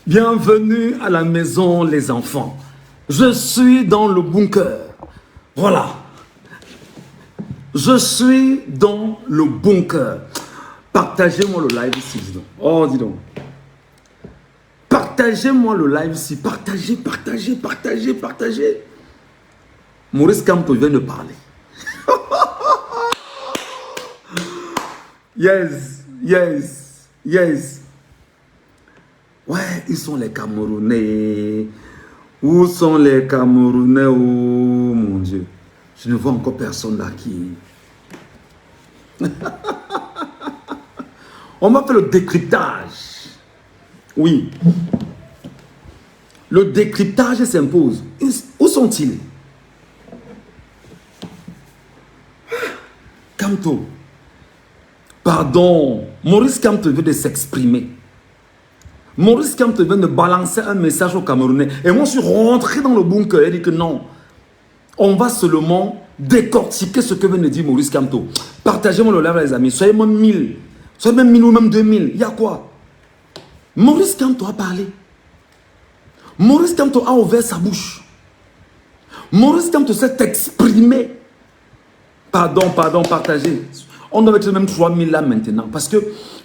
Bienvenue à la maison, les enfants. Je suis dans le bunker. Voilà. Je suis dans le bunker. Partagez-moi le live ici, dis donc. Oh, dis donc. Partagez-moi le live ici. Partagez, partagez, partagez, partagez. Maurice Kamto vient de parler. Yes, yes, yes. Ouais, ils sont les Camerounais. Où sont les Camerounais? Oh mon Dieu. Je ne vois encore personne là qui... On m'a fait le décryptage. Oui. Le décryptage s'impose. Où sont-ils? Kamto. Pardon. Maurice Kamto veut de s'exprimer. Maurice Kamto vient de balancer un message aux Camerounais. Et moi, je suis rentré dans le bunker et dit que non. On va seulement décortiquer ce que vient de dire Maurice Kamto. Partagez-moi le live, les amis. Soyez même 1000. Soyez même 1000 ou même 2000. Il y a quoi? Maurice Kamto a parlé. Maurice Kamto a ouvert sa bouche. Maurice Kamto s'est exprimé. Pardon, partagez. On doit être même 3000 là maintenant. Parce que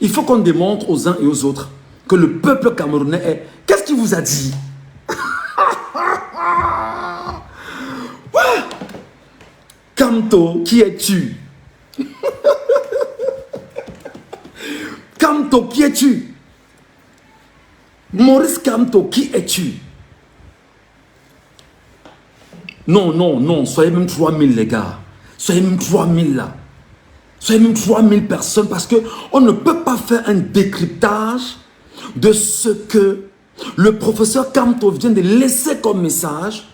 il faut qu'on démontre aux uns et aux autres que le peuple camerounais est... Qu'est-ce qu'il vous a dit? Kamto, qui es-tu? Kamto, qui es-tu? Maurice Kamto, qui es-tu? Non, non, non, soyez même 3000 les gars. Soyez même 3000 là. Soyez même 3000 personnes parce qu'on ne peut pas faire un décryptage de ce que le professeur Kamto vient de laisser comme message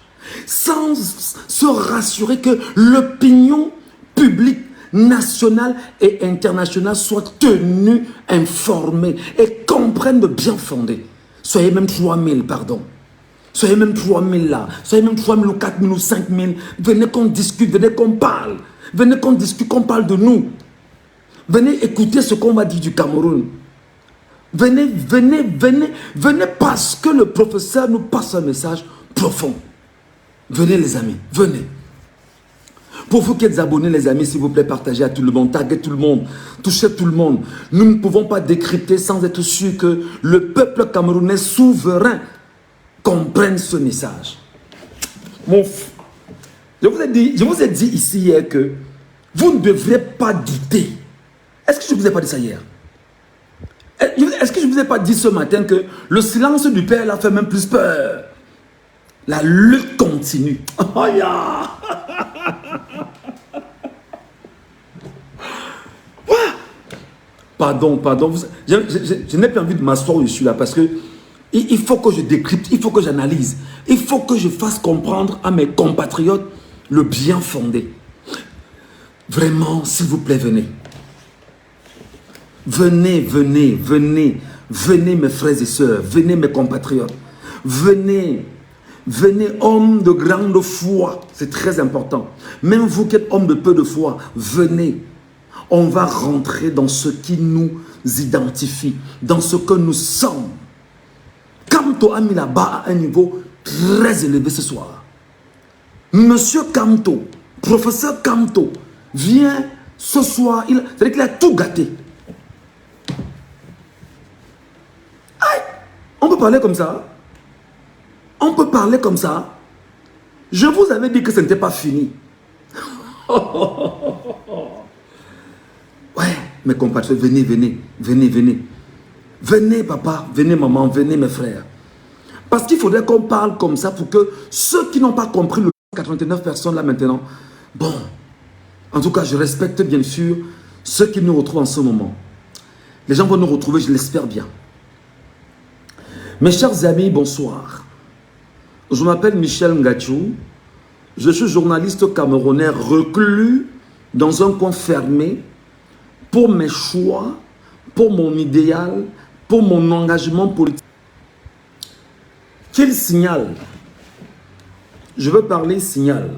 sans se rassurer que l'opinion publique nationale et internationale soit tenue, informée et comprenne de bien fondé. Soyez même 3000, pardon. Soyez même 3000 là. Soyez même 3000 ou 4000 ou 5000. Venez qu'on discute, venez qu'on parle. Venez qu'on discute, qu'on parle de nous. Venez écouter ce qu'on va dire du Cameroun. Venez, venez, venez, venez parce que le professeur nous passe un message profond. Venez les amis, venez. Pour vous qui êtes abonnés les amis, s'il vous plaît, partagez à tout le monde, taguez tout le monde, touchez tout le monde. Nous ne pouvons pas décrypter sans être sûr que le peuple camerounais souverain comprenne ce message. Je vous ai dit ici hier que vous ne devriez pas douter. Est-ce que je ne vous ai pas dit ça hier? Est-ce que je ne vous ai pas dit ce matin que le silence du Père l'a fait même plus peur? La lutte continue. Oh yeah. Pardon. Je n'ai pas envie de m'asseoir où je suis là parce que il faut que je décrypte, il faut que j'analyse. Il faut que je fasse comprendre à mes compatriotes le bien fondé. Vraiment, s'il vous plaît, venez. Venez, venez, venez, venez mes frères et sœurs, venez mes compatriotes, venez, venez hommes de grande foi, c'est très important. Même vous qui êtes hommes de peu de foi, venez. On va rentrer dans ce qui nous identifie, dans ce que nous sommes. Kamto a mis la barre à un niveau très élevé ce soir. Monsieur Kamto, professeur Kamto, vient ce soir, c'est-à-dire qu'il a tout gâté. On peut parler comme ça. On peut parler comme ça. Je vous avais dit que ce n'était pas fini. Ouais, mes compatriotes, venez, venez, venez, venez. Venez, papa, venez, maman, venez, mes frères. Parce qu'il faudrait qu'on parle comme ça pour que ceux qui n'ont pas compris le 89 personnes là maintenant, bon, en tout cas, je respecte bien sûr ceux qui nous retrouvent en ce moment. Les gens vont nous retrouver, je l'espère bien. Mes chers amis, bonsoir. Je m'appelle Michel Ngachou. Je suis journaliste camerounais reclus dans un coin fermé pour mes choix, pour mon idéal, pour mon engagement politique. Quel signal? Je veux parler signal.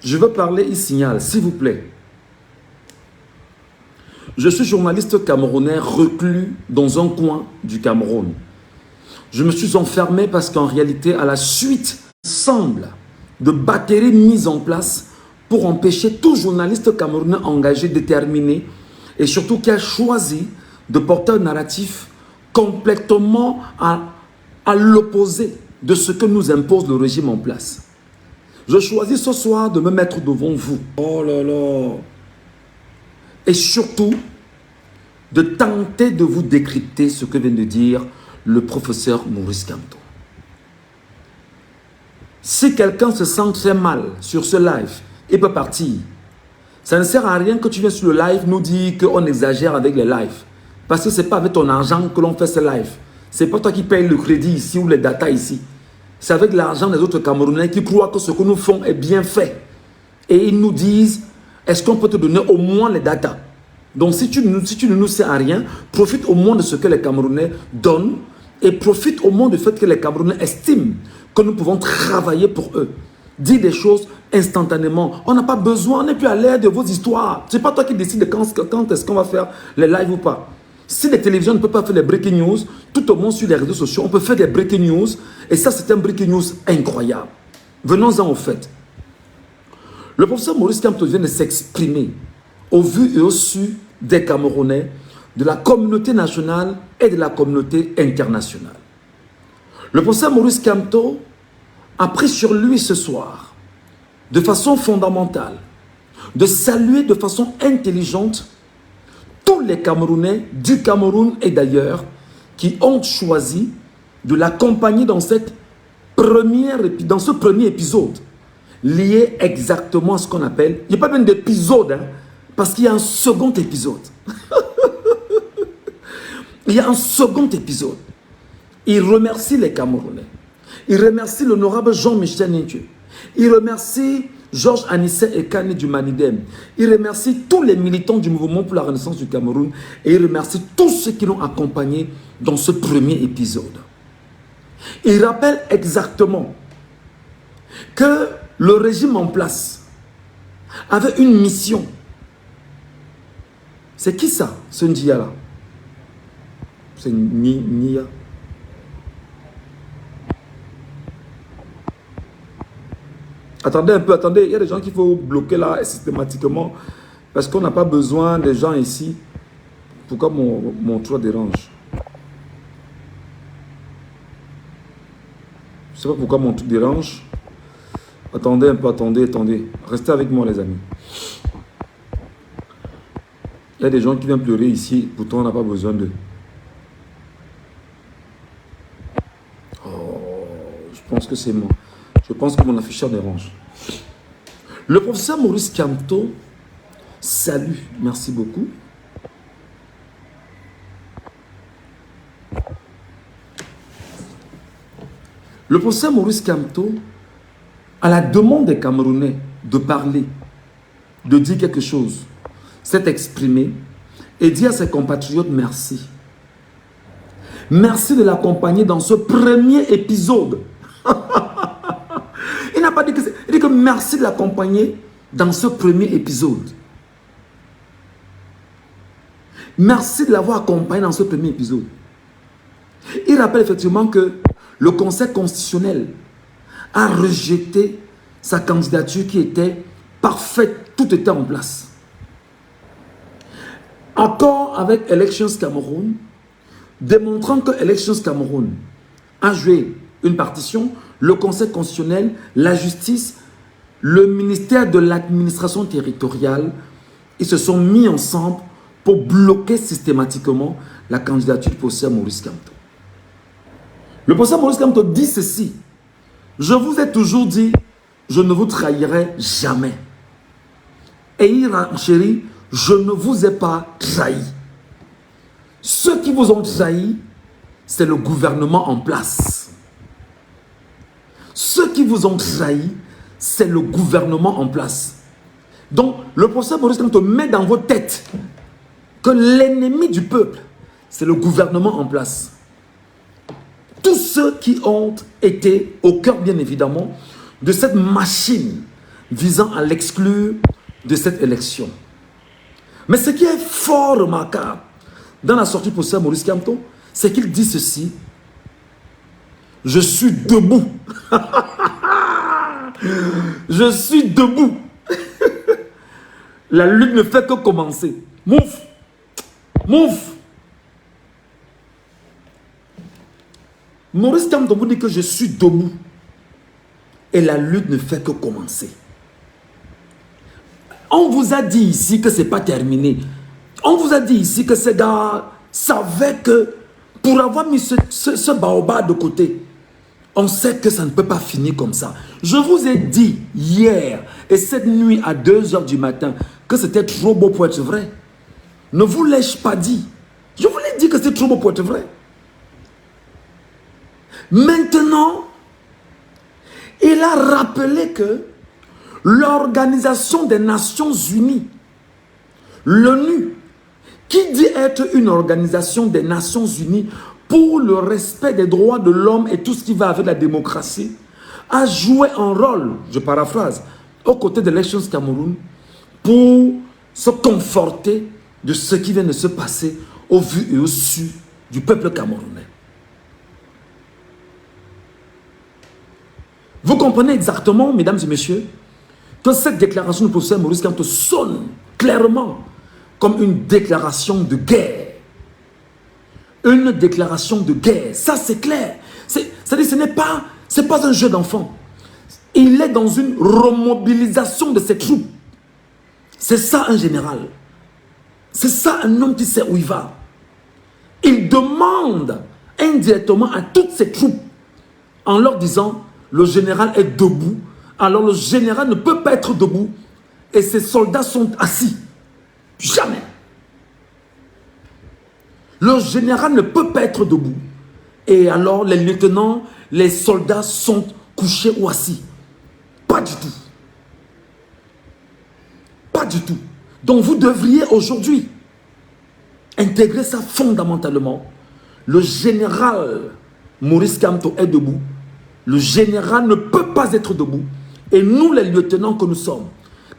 Je veux parler signal, s'il vous plaît. Je suis journaliste camerounais reclus dans un coin du Cameroun. Je me suis enfermé parce qu'en réalité, à la suite, semble de batteries mises en place pour empêcher tout journaliste camerounais engagé, déterminé et surtout qui a choisi de porter un narratif complètement à l'opposé de ce que nous impose le régime en place. Je choisis ce soir de me mettre devant vous. Oh là là. Et surtout, de tenter de vous décrypter ce que vient de dire le professeur Maurice Kamto. Si quelqu'un se sent très mal sur ce live, il peut partir. Ça ne sert à rien que tu viennes sur le live nous dire qu'on exagère avec les lives. Parce que ce n'est pas avec ton argent que l'on fait ce live. Ce n'est pas toi qui payes le crédit ici ou les data ici. C'est avec l'argent des autres Camerounais qui croient que ce que nous faisons est bien fait. Et ils nous disent, est-ce qu'on peut te donner au moins les data? Donc si tu ne nous sers à rien, profite au moins de ce que les Camerounais donnent et profite au moins du fait que les Camerounais estiment que nous pouvons travailler pour eux. Dis des choses instantanément. On n'a pas besoin, on n'est plus à l'air de vos histoires. Ce n'est pas toi qui décides quand est-ce qu'on va faire les lives ou pas. Si les télévisions ne peuvent pas faire les breaking news, tout au moins sur les réseaux sociaux, on peut faire des breaking news. Et ça, c'est un breaking news incroyable. Venons-en au fait. Le professeur Maurice Kamto vient de s'exprimer au vu et au su des Camerounais, de la communauté nationale et de la communauté internationale. Le professeur Maurice Kamto a pris sur lui ce soir, de façon fondamentale, de saluer de façon intelligente tous les Camerounais du Cameroun et d'ailleurs qui ont choisi de l'accompagner dans ce premier épisode lié exactement à ce qu'on appelle, il n'y a pas même d'épisode, hein, parce qu'il y a un second épisode. Il y a un second épisode. Il remercie les Camerounais. Il remercie l'honorable Jean-Michel Nindieu. Il remercie Georges Anissé Ekane du Manidem. Il remercie tous les militants du mouvement pour la renaissance du Cameroun. Et il remercie tous ceux qui l'ont accompagné dans ce premier épisode. Il rappelle exactement que le régime en place avait une mission. C'est qui ça, ce Ndia-là? C'est Nia. Attendez un peu, attendez. Il y a des gens qu'il faut bloquer là systématiquement parce qu'on n'a pas besoin des gens ici. Pourquoi mon toit dérange? Je ne sais pas pourquoi mon toit dérange. Attendez un peu, attendez. Restez avec moi, les amis. Il y a des gens qui viennent pleurer ici, pourtant on n'a pas besoin d'eux. Oh, je pense que c'est moi. Je pense que mon afficheur dérange. Le professeur Maurice Kamto salue, merci beaucoup. Le professeur Maurice Kamto, à la demande des Camerounais de parler, de dire quelque chose, s'est exprimé et dit à ses compatriotes merci. Merci de l'accompagner dans ce premier épisode. Il n'a pas dit que c'est... Il dit que merci de l'accompagner dans ce premier épisode. Merci de l'avoir accompagné dans ce premier épisode. Il rappelle effectivement que le Conseil constitutionnel a rejeté sa candidature qui était parfaite, tout était en place. Accord avec Elections Cameroun, démontrant que Elections Cameroun a joué une partition, le Conseil constitutionnel, la justice, le ministère de l'administration territoriale, ils se sont mis ensemble pour bloquer systématiquement la candidature du professeur Maurice Kamto. Le professeur Maurice Kamto dit ceci: je vous ai toujours dit, je ne vous trahirai jamais. Et il renchérit: je ne vous ai pas trahi. Ceux qui vous ont trahi, c'est le gouvernement en place. Ceux qui vous ont trahi, c'est le gouvernement en place. Donc, le professeur Maurice Kamto met dans vos têtes que l'ennemi du peuple, c'est le gouvernement en place. Tous ceux qui ont été au cœur, bien évidemment, de cette machine visant à l'exclure de cette élection. Mais ce qui est fort remarquable dans la sortie pour Maurice Kamto, c'est qu'il dit ceci: je suis debout. Je suis debout. La lutte ne fait que commencer. Move. Move. Maurice Kamto vous dit que je suis debout. Et la lutte ne fait que commencer. On vous a dit ici que ce n'est pas terminé. On vous a dit ici que ces gars savaient que pour avoir mis ce baobab de côté, on sait que ça ne peut pas finir comme ça. Je vous ai dit hier et cette nuit à 2 h du matin que c'était trop beau pour être vrai. Ne vous l'ai-je pas dit? Je vous l'ai dit que c'était trop beau pour être vrai. Maintenant, il a rappelé que l'Organisation des Nations Unies, l'ONU, qui dit être une organisation des Nations Unies pour le respect des droits de l'homme et tout ce qui va avec la démocratie, a joué un rôle, je paraphrase, aux côtés de l'Elections Cameroun pour se conforter de ce qui vient de se passer au vu et au su du peuple camerounais. Vous comprenez exactement, mesdames et messieurs, que cette déclaration du professeur Maurice Kamto sonne clairement comme une déclaration de guerre. Une déclaration de guerre, ça c'est clair. C'est-à-dire ce n'est pas un jeu d'enfant. Il est dans une remobilisation de ses troupes. C'est ça un général. C'est ça un homme qui sait où il va. Il demande indirectement à toutes ses troupes en leur disant: le général est debout. Alors le général ne peut pas être debout et ses soldats sont assis. Jamais. Le général ne peut pas être debout. Et alors les lieutenants, les soldats sont couchés ou assis. Pas du tout. Pas du tout. Donc vous devriez aujourd'hui intégrer ça fondamentalement. Le général Maurice Kamto est debout. Le général ne peut pas être debout. Et nous, les lieutenants que nous sommes,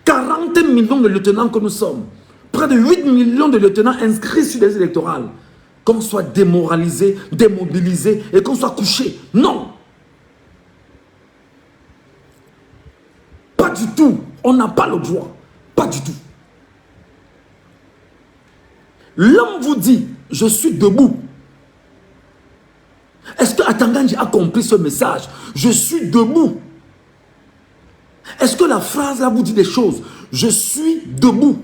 40 millions de lieutenants que nous sommes, près de 8 millions de lieutenants inscrits sur les électorales, qu'on soit démoralisé, démobilisé et qu'on soit couché. Non. Pas du tout. On n'a pas le droit. Pas du tout. L'homme vous dit: je suis debout. Est-ce que Atangandji a compris ce message? Je suis debout. Est-ce que la phrase là vous dit des choses? Je suis debout.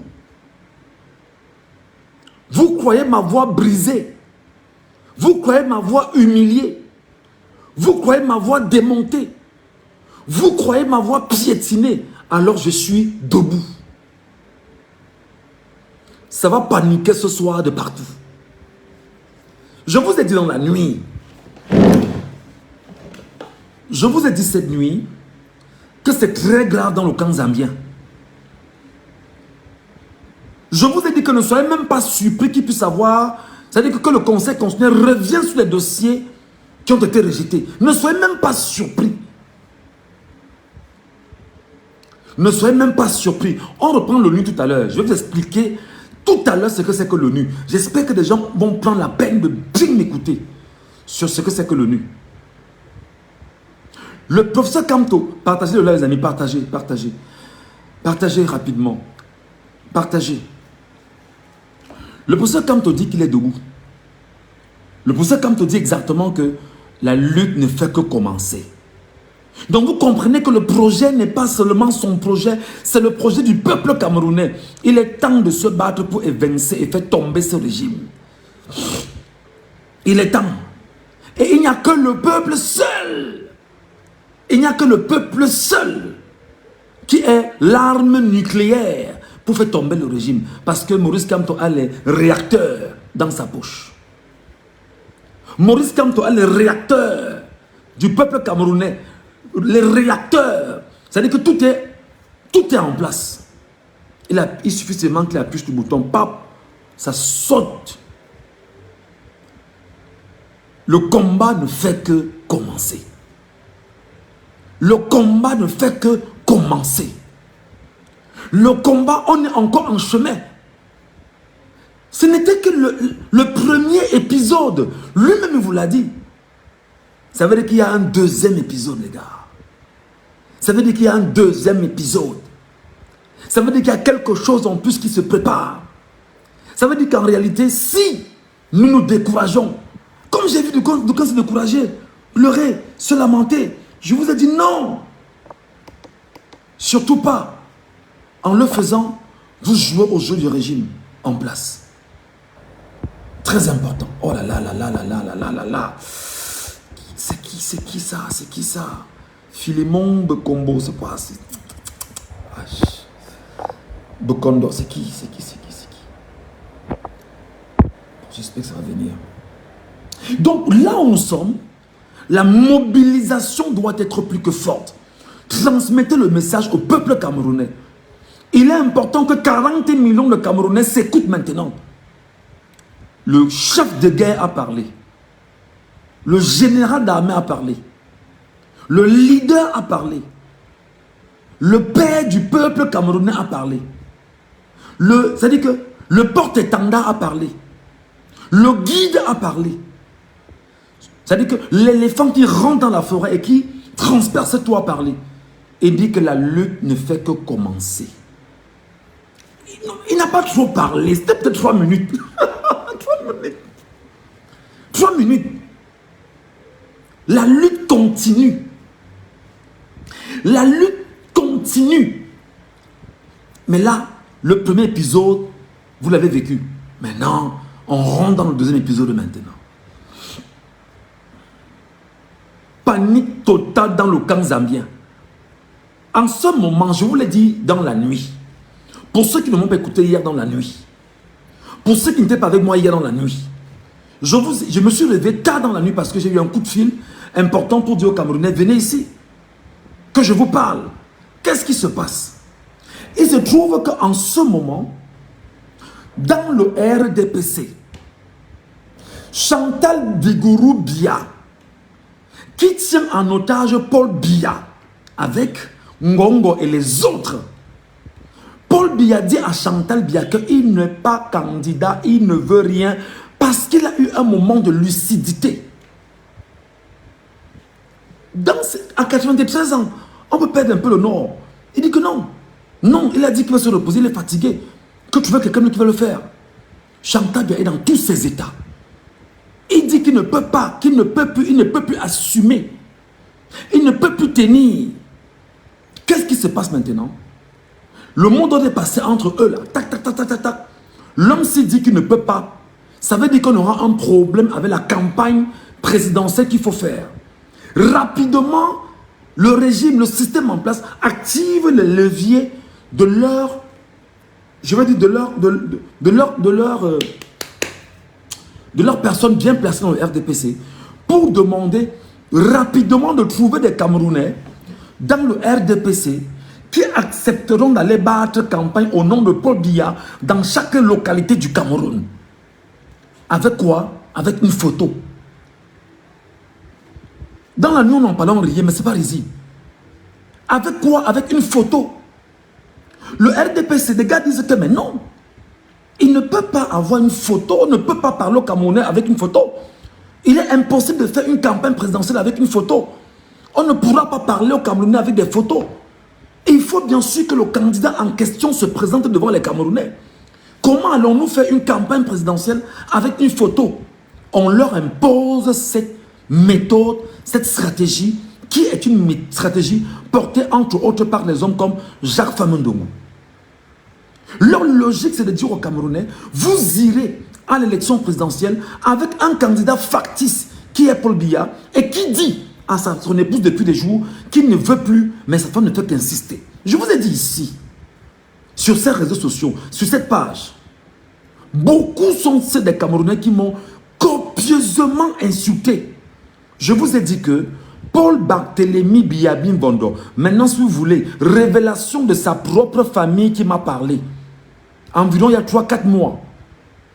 Vous croyez m'avoir brisé. Vous croyez m'avoir humilié. Vous croyez m'avoir démonté. Vous croyez m'avoir piétiné. Alors je suis debout. Ça va paniquer ce soir de partout. Je vous ai dit dans la nuit. Je vous ai dit cette nuit que c'est très grave dans le camp zambien. Je vous ai dit que ne soyez même pas surpris qu'il puisse avoir, c'est-à-dire que le Conseil constitutionnel revient sur les dossiers qui ont été rejetés. Ne soyez même pas surpris. Ne soyez même pas surpris. On reprend l'ONU tout à l'heure. Je vais vous expliquer tout à l'heure ce que c'est que l'ONU. J'espère que des gens vont prendre la peine de bien m'écouter sur ce que c'est que l'ONU. Le professeur Kamto, partagez-le là les amis, partagez, partagez. Partagez rapidement. Partagez. Le professeur Kamto dit qu'il est debout. Le professeur Kamto dit exactement que la lutte ne fait que commencer. Donc vous comprenez que le projet n'est pas seulement son projet, c'est le projet du peuple camerounais. Il est temps de se battre pour évincer et faire tomber ce régime. Il est temps. Et il n'y a que le peuple seul. Il n'y a que le peuple seul qui est l'arme nucléaire pour faire tomber le régime. Parce que Maurice Kamto a les réacteurs dans sa poche. Maurice Kamto a les réacteurs du peuple camerounais. Les réacteurs. C'est-à-dire que tout est en place. Il suffit seulement qu'il appuie sur le bouton, pap, ça saute. Le combat ne fait que commencer. Le combat ne fait que commencer. Le combat, on est encore en chemin. Ce n'était que le premier épisode. Lui-même vous l'a dit. Ça veut dire qu'il y a un deuxième épisode, les gars. Ça veut dire qu'il y a un deuxième épisode. Ça veut dire qu'il y a quelque chose en plus qui se prépare. Ça veut dire qu'en réalité, si nous nous décourageons, comme j'ai vu Doukan se décourager, pleurer, se lamenter, je vous ai dit non. Surtout pas. En le faisant, vous jouez au jeu du régime en place. Très important. Oh là là là là là là là là là. C'est qui ça? C'est qui ça? Philémon Bekombo, c'est quoi? Bekondo, c'est qui? J'espère que ça va venir. Donc là où nous sommes, la mobilisation doit être plus que forte. Transmettez le message au peuple camerounais. Il est important que 40 millions de Camerounais s'écoutent maintenant. Le chef de guerre a parlé. Le général d'armée a parlé. Le leader a parlé. Le père du peuple camerounais a parlé. C'est-à-dire que le porte-étendard a parlé. Le guide a parlé. C'est-à-dire que l'éléphant qui rentre dans la forêt et qui transperce tout a parlé. Et dit que la lutte ne fait que commencer. Il n'a pas trop parlé. C'était peut-être 3 minutes. 3 minutes. 3 minutes. La lutte continue. La lutte continue. Mais là, le premier épisode, vous l'avez vécu. Maintenant, on rentre dans le deuxième épisode maintenant. Panique totale dans le camp zambien. En ce moment, je vous l'ai dit dans la nuit. Pour ceux qui ne m'ont pas écouté hier dans la nuit. Pour ceux qui n'étaient pas avec moi hier dans la nuit. Je me suis levé tard dans la nuit parce que j'ai eu un coup de fil important pour dire aux Camerounais, venez ici. Que je vous parle. Qu'est-ce qui se passe? Il se trouve qu'en ce moment, dans le RDPC, Chantal Bigourou Bia, qui tient en otage Paul Biya, avec Ngongo et les autres. Paul Biya dit à Chantal Biya qu'il n'est pas candidat, il ne veut rien, parce qu'il a eu un moment de lucidité. À 93 ans, on peut perdre un peu le nord. Il dit que non. Non, il a dit qu'il va se reposer, il est fatigué. Que tu veux quelqu'un qui va le faire. Chantal Biya est dans tous ses états. Il dit qu'il ne peut pas, qu'il ne peut plus, il ne peut plus assumer. Il ne peut plus tenir. Qu'est-ce qui se passe maintenant? Le monde est passé entre eux là. Tac, tac, tac, tac, tac, tac. L'homme s'est dit qu'il ne peut pas. Ça veut dire qu'on aura un problème avec la campagne présidentielle qu'il faut faire. Rapidement, le régime, le système en place active les leviers de leur, je vais dire de leurs personnes bien placées dans le RDPC pour demander rapidement de trouver des Camerounais dans le RDPC qui accepteront d'aller battre campagne au nom de Paul Biya dans chaque localité du Cameroun. Avec quoi? Avec une photo. Dans la nuit, on en parle, on riait, mais ce n'est pas risible. Avec quoi? Avec une photo. Le RDPC, des gars disent que mais non. Il ne peut pas avoir une photo, on ne peut pas parler au Camerounais avec une photo. Il est impossible de faire une campagne présidentielle avec une photo. On ne pourra pas parler au Camerounais avec des photos. Et il faut bien sûr que le candidat en question se présente devant les Camerounais. Comment allons-nous faire une campagne présidentielle avec une photo? On leur impose cette méthode, cette stratégie, qui est une stratégie portée entre autres par des hommes comme Jacques Famondongo. Leur logique, c'est de dire aux Camerounais, vous irez à l'élection présidentielle avec un candidat factice qui est Paul Biya et qui dit à son épouse depuis des jours qu'il ne veut plus, mais sa femme ne fait qu'insister. Je vous ai dit ici, sur ces réseaux sociaux, sur cette page, beaucoup sont ceux des Camerounais qui m'ont copieusement insulté. Je vous ai dit que Paul Barthélémy Biya Bimbondo, maintenant si vous voulez, révélation de sa propre famille qui m'a parlé, environ il y a 3-4 mois,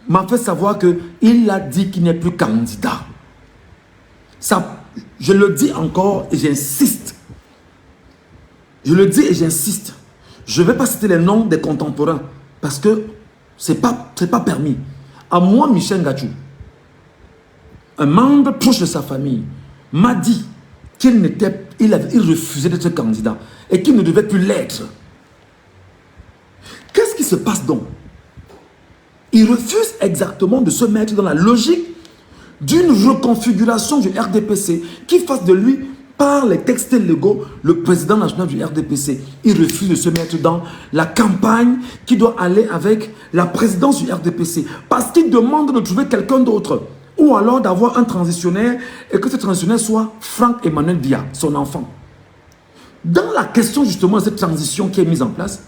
m'a fait savoir qu'il a dit qu'il n'est plus candidat. Ça, je le dis encore et j'insiste. Je le dis et j'insiste. Je ne vais pas citer les noms des contemporains parce que ce n'est pas permis. À moi, Michel Ngachou, un membre proche de sa famille, m'a dit qu'il refusait d'être candidat et qu'il ne devait plus l'être. Qu'est-ce qui se passe donc? Il refuse exactement de se mettre dans la logique d'une reconfiguration du RDPC qui fasse de lui, par les textes légaux, le président national du RDPC. Il refuse de se mettre dans la campagne qui doit aller avec la présidence du RDPC parce qu'il demande de trouver quelqu'un d'autre ou alors d'avoir un transitionnaire et que ce transitionnaire soit Franck Emmanuel Biya, son enfant. Dans la question justement de cette transition qui est mise en place,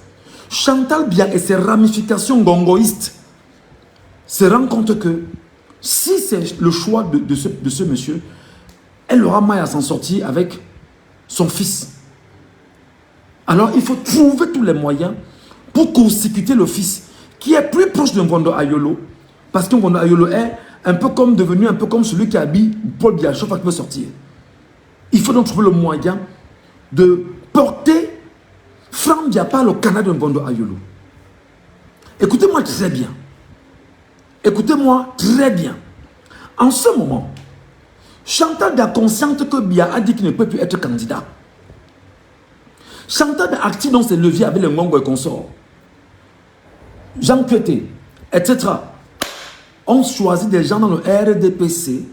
Chantal Biya et ses ramifications gongoïstes se rendent compte que si c'est le choix de ce monsieur, elle aura mal à s'en sortir avec son fils. Alors il faut trouver tous les moyens pour consécuter le fils qui est plus proche de Mvondo Ayolo, parce que Mvondo Ayolo est devenu un peu comme celui qui habille Paul Biya chaque fois qu'il veut sortir. Il faut donc trouver le moyen de porter Franck Biya par le canal de Mvondo Ayolo. Écoutez-moi très bien. Écoutez-moi très bien. En ce moment, Chantal Biya, consciente que Biya a dit qu'il ne peut plus être candidat. Chantal Biya active dans ses leviers avec les Ngongo et consorts. Jean Pieté, etc. On choisit des gens dans le RDPC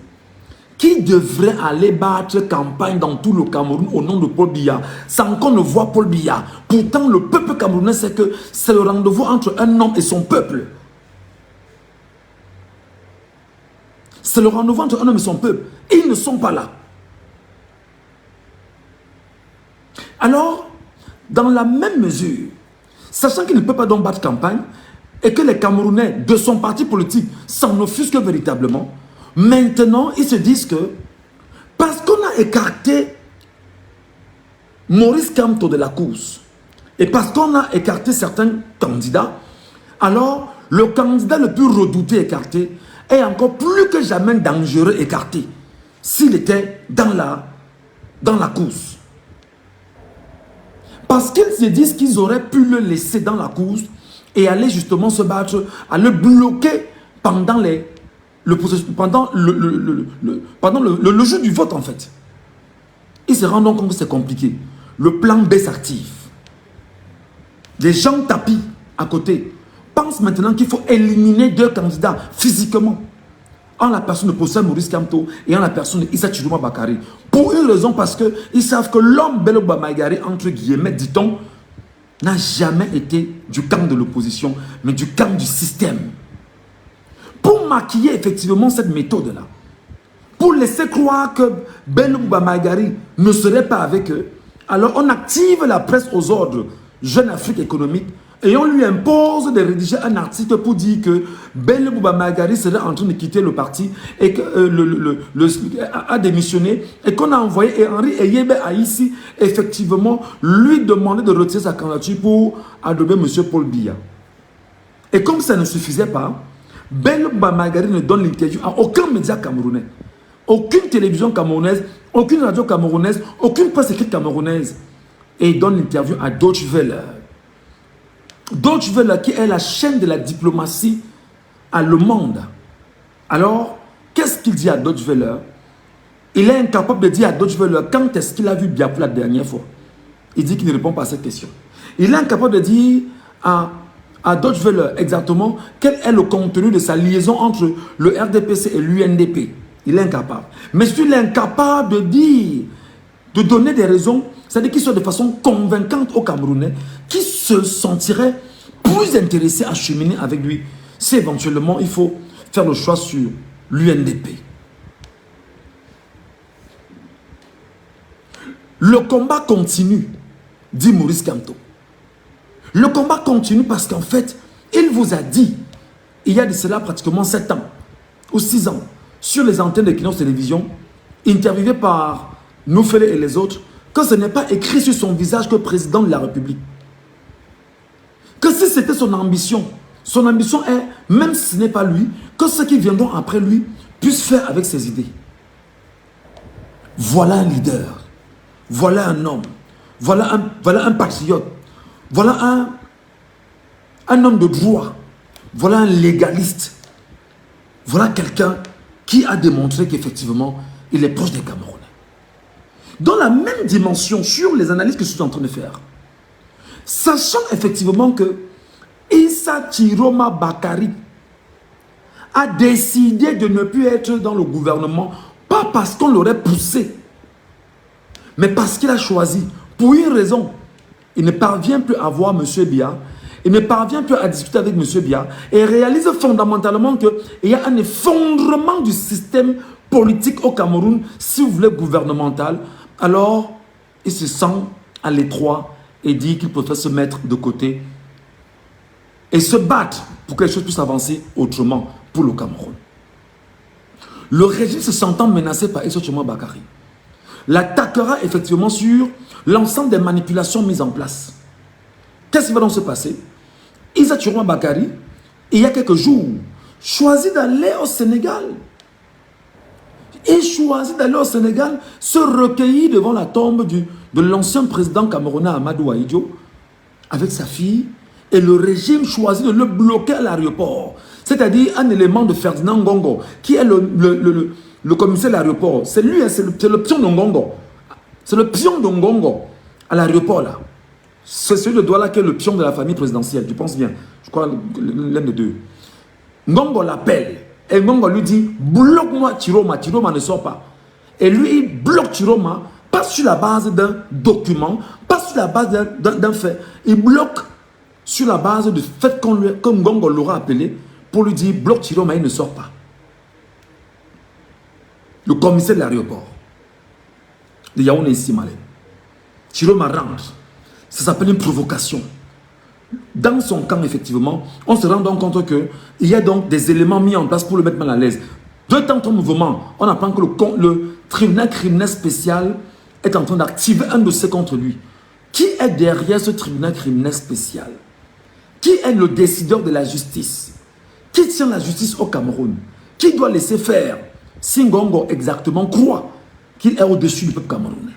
qui devraient aller battre campagne dans tout le Cameroun au nom de Paul Biya, sans qu'on ne voit Paul Biya. Pourtant, le peuple camerounais sait que c'est le rendez-vous entre un homme et son peuple. C'est le rendez-vous entre un homme et son peuple. Et ils ne sont pas là. Alors, dans la même mesure, sachant qu'il ne peut pas donc battre campagne, et que les Camerounais de son parti politique s'en offusquent véritablement, maintenant, ils se disent que, parce qu'on a écarté Maurice Kamto de la course, et parce qu'on a écarté certains candidats, alors le candidat le plus redouté écarté est encore plus que jamais dangereux écarté s'il était dans la course. Parce qu'ils se disent qu'ils auraient pu le laisser dans la course et aller justement se battre, à le bloquer pendant le jeu du vote en fait. Ils se rendent compte que c'est compliqué. Le plan B s'active. Les gens tapis à côté pensent maintenant qu'il faut éliminer deux candidats physiquement, en la personne de Possel Maurice Kamto et en la personne de Issa Chiruma Bakari. Pour une raison, parce qu'ils savent que l'homme Bello Bamaigari, entre guillemets, dit-on, n'a jamais été du camp de l'opposition, mais du camp du système. Pour maquiller effectivement cette méthode-là, pour laisser croire que Bello Bamaigari ne serait pas avec eux, alors on active la presse aux ordres, Jeune Afrique économique, et on lui impose de rédiger un article pour dire que Bello Bamaigari serait en train de quitter le parti et que a démissionné et qu'on a envoyé Henri Eyebe à ici effectivement lui demander de retirer sa candidature pour adopter M. Paul Biya. Et comme ça ne suffisait pas, Bello Bamaigari ne donne l'interview à aucun média camerounais, aucune télévision camerounaise, aucune radio camerounaise, aucune presse écrite camerounaise, et il donne l'interview à Deutsche Welle. Deutsche Welle qui est la chaîne de la diplomatie allemande. Alors, qu'est-ce qu'il dit à Deutsche Welle? Il est incapable de dire à Deutsche Welle quand est-ce qu'il a vu Biya pour la dernière fois. Il dit qu'il ne répond pas à cette question. Il est incapable de dire à Deutsche Welle exactement quel est le contenu de sa liaison entre le RDPC et l'UNDP. Il est incapable. Mais il est incapable de dire, de donner des raisons, c'est-à-dire qu'il soit de façon convaincante aux Camerounais, qui se sentiraient plus intéressés à cheminer avec lui si éventuellement il faut faire le choix sur l'UNDP. Le combat continue, dit Maurice Kamto. Le combat continue parce qu'en fait, il vous a dit, il y a de cela pratiquement 7 ans ou 6 ans, sur les antennes de Kinos Télévision, interviewé par Noufele et les autres, que ce n'est pas écrit sur son visage que président de la République. Que si c'était son ambition est, même si ce n'est pas lui, que ceux qui viendront après lui puissent faire avec ses idées. Voilà un leader, voilà un homme, voilà un patriote, voilà un homme de droit, voilà un légaliste. Voilà quelqu'un qui a démontré qu'effectivement, il est proche des Camerounais. Dans la même dimension, sur les analyses que je suis en train de faire, sachant effectivement que Issa Chiroma Bakari a décidé de ne plus être dans le gouvernement, pas parce qu'on l'aurait poussé, mais parce qu'il a choisi, pour une raison. Il ne parvient plus à voir M. Biya, il ne parvient plus à discuter avec M. Biya, et réalise fondamentalement qu'il y a un effondrement du système politique au Cameroun, si vous voulez gouvernemental. Alors, il se sent à l'étroit et dit qu'il préfère se mettre de côté et se battre pour que les choses puissent avancer autrement pour le Cameroun. Le régime se sentant menacé par Issa Chiroma Bakari l'attaquera effectivement sur l'ensemble des manipulations mises en place. Qu'est-ce qui va donc se passer? Issa Chiroma Bakari, il y a quelques jours, choisit d'aller au Sénégal. Il choisit d'aller au Sénégal, se recueillir devant la tombe de l'ancien président camerounais Amadou Ahidjo avec sa fille, et le régime choisit de le bloquer à l'aéroport. C'est-à-dire un élément de Ferdinand Ngongo, qui est le commissaire de l'aéroport. C'est lui, c'est le pion de Ngongo. C'est le pion de Ngongo à l'aéroport là. C'est celui de Douala qui est le pion de la famille présidentielle, je pense bien. Je crois l'un des deux. Ngongo l'appelle. Et Ngongo lui dit, bloque-moi Chiroma, Chiroma ne sort pas. Et lui, il bloque Chiroma, pas sur la base d'un document, pas sur la base d'un fait. Il bloque sur la base du fait que Ngongo l'aura appelé pour lui dire, bloque Chiroma, il ne sort pas. Le commissaire de l'aéroport, de Yaoundé Simale. Chiroma rentre. Ça s'appelle une provocation. Dans son camp, effectivement, on se rend donc compte qu'il y a donc des éléments mis en place pour le mettre mal à l'aise. De temps en mouvement, on apprend que le tribunal criminel spécial est en train d'activer un dossier contre lui. Qui est derrière ce tribunal criminel spécial? Qui est le décideur de la justice? Qui tient la justice au Cameroun? Qui doit laisser faire si Ngongo exactement croit qu'il est au-dessus du peuple camerounais?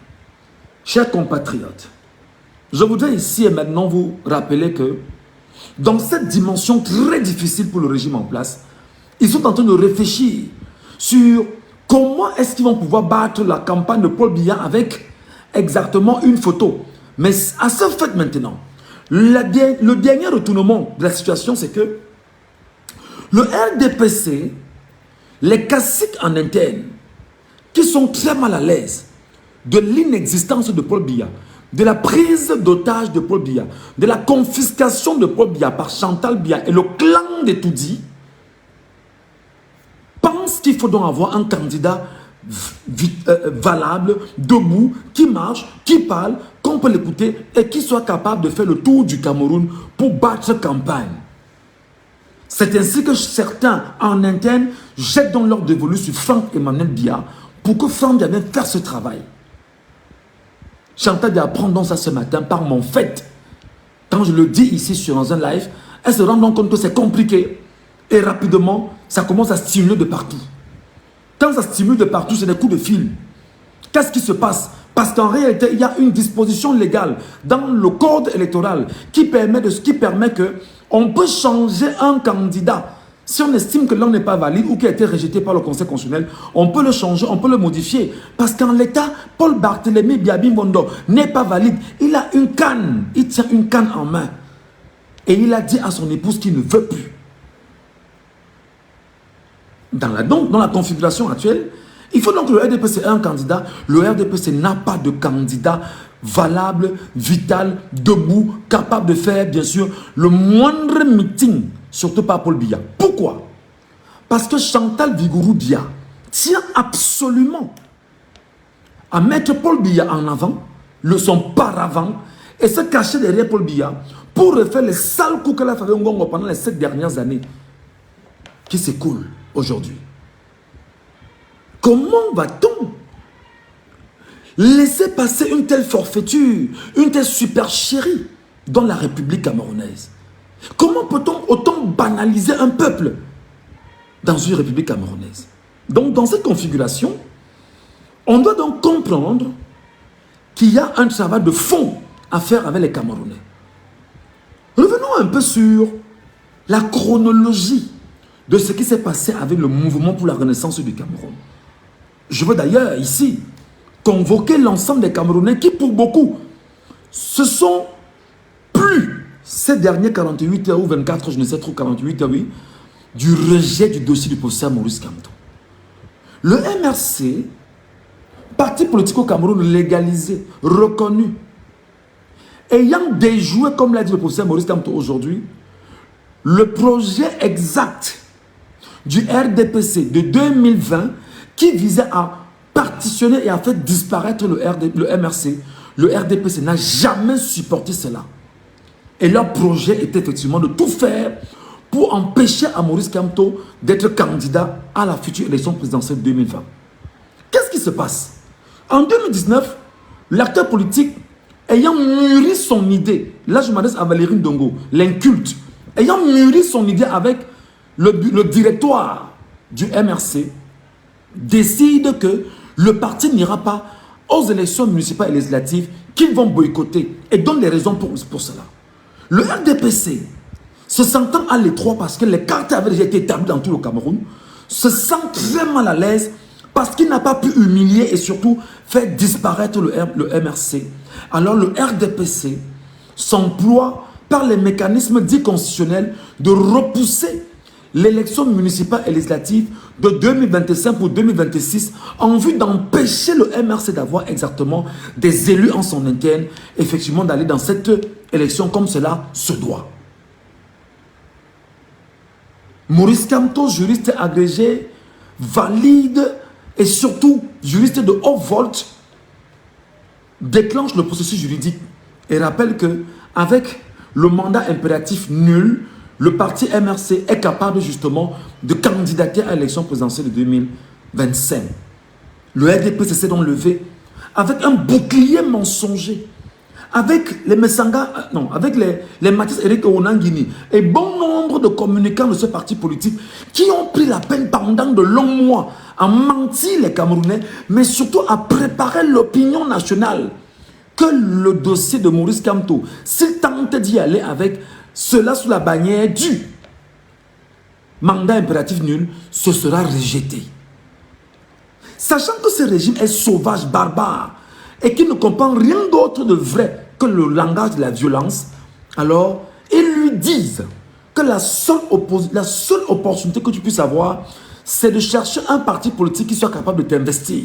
Chers compatriotes, je voudrais ici et maintenant vous rappeler que dans cette dimension très difficile pour le régime en place, ils sont en train de réfléchir sur comment est-ce qu'ils vont pouvoir battre la campagne de Paul Biya avec exactement une photo. Mais à ce fait maintenant, le dernier retournement de la situation, c'est que le RDPC, les caciques en interne, qui sont très mal à l'aise de l'inexistence de Paul Biya, de la prise d'otage de Paul Biya, de la confiscation de Paul Biya par Chantal Biya et le clan des Toudi, pensent qu'il faut donc avoir un candidat valable, debout, qui marche, qui parle, qu'on peut l'écouter et qui soit capable de faire le tour du Cameroun pour battre campagne. C'est ainsi que certains en interne jettent donc leur dévolu sur Franck Emmanuel Biya pour que Franck Biya vienne faire ce travail. Chantal Biya apprend donc ça ce matin par mon fait. Quand je le dis ici dans un live, elle se rend donc compte que c'est compliqué. Et rapidement, ça commence à stimuler de partout. Quand ça stimule de partout, c'est des coups de fil. Qu'est-ce qui se passe? Parce qu'en réalité, il y a une disposition légale dans le code électoral qui permet qu'on peut changer un candidat. Si on estime que l'on n'est pas valide ou qu'il a été rejeté par le Conseil constitutionnel, on peut le changer, on peut le modifier. Parce qu'en l'état, Paul Barthélémy Biya-Bimbondo n'est pas valide. Il a une canne, il tient une canne en main. Et il a dit à son épouse qu'il ne veut plus. Dans la configuration actuelle, il faut donc que le RDPC ait un candidat. Le RDPC n'a pas de candidat valable, vital, debout, capable de faire, bien sûr, le moindre meeting, surtout pas Paul Biya. Pourquoi? Parce que Chantal Vigouroux Biya tient absolument à mettre Paul Biya en avant, son paravent, et se cacher derrière Paul Biya pour refaire les sales coups qu'elle a fait avec Ngongo pendant les 7 dernières années qui s'écoulent aujourd'hui. Comment va-t-on laisser passer une telle forfaiture, une telle supercherie dans la République camerounaise? Comment peut-on autant banaliser un peuple dans une République camerounaise? Donc, dans cette configuration, on doit donc comprendre qu'il y a un travail de fond à faire avec les Camerounais. Revenons un peu sur la chronologie de ce qui s'est passé avec le mouvement pour la renaissance du Cameroun. Je veux d'ailleurs ici convoquer l'ensemble des Camerounais qui, pour beaucoup, se sont plus ces derniers 48 heures ou 24, je ne sais trop, 48 heures, oui, du rejet du dossier du professeur Maurice Kamto. Le MRC, parti politique au Cameroun légalisé, reconnu, ayant déjoué, comme l'a dit le professeur Maurice Kamto aujourd'hui, le projet exact du RDPC de 2020 qui visait à partitionner et à faire disparaître le MRC. Le RDPC n'a jamais supporté cela. Et leur projet était effectivement de tout faire pour empêcher à Maurice Kamto d'être candidat à la future élection présidentielle 2020. Qu'est-ce qui se passe? En 2019, l'acteur politique ayant mûri son idée, là je m'adresse à Valérie Ndongo, l'inculte, ayant mûri son idée avec le directoire du MRC, décide que le parti n'ira pas aux élections municipales et législatives qu'ils vont boycotter et donne les raisons pour cela. Le RDPC, se sentant à l'étroit parce que les cartes avaient déjà été établies dans tout le Cameroun, se sent très mal à l'aise parce qu'il n'a pas pu humilier et surtout faire disparaître le MRC. Alors le RDPC s'emploie par les mécanismes dits constitutionnels de repousser l'élection municipale et législative de 2025 pour 2026 en vue d'empêcher le MRC d'avoir exactement des élus en son interne, effectivement d'aller dans cette élection comme cela se doit. Maurice Kamto, juriste agrégé, valide et surtout juriste de haut volt, déclenche le processus juridique et rappelle que avec le mandat impératif nul, le parti MRC est capable justement de candidater à l'élection présidentielle de 2025. Le RDPC s'est donc levé avec un bouclier mensonger, avec les Messanga, non, avec les Mathis Eric Onangini et bon nombre de communicants de ce parti politique qui ont pris la peine pendant de longs mois à mentir les Camerounais, mais surtout à préparer l'opinion nationale que le dossier de Maurice Kamto, s'il tente d'y aller avec cela sous la bannière du mandat impératif nul, ce sera rejeté. Sachant que ce régime est sauvage, barbare, et qu'il ne comprend rien d'autre de vrai que le langage de la violence, alors ils lui disent que la seule opportunité que tu puisses avoir, c'est de chercher un parti politique qui soit capable de t'investir.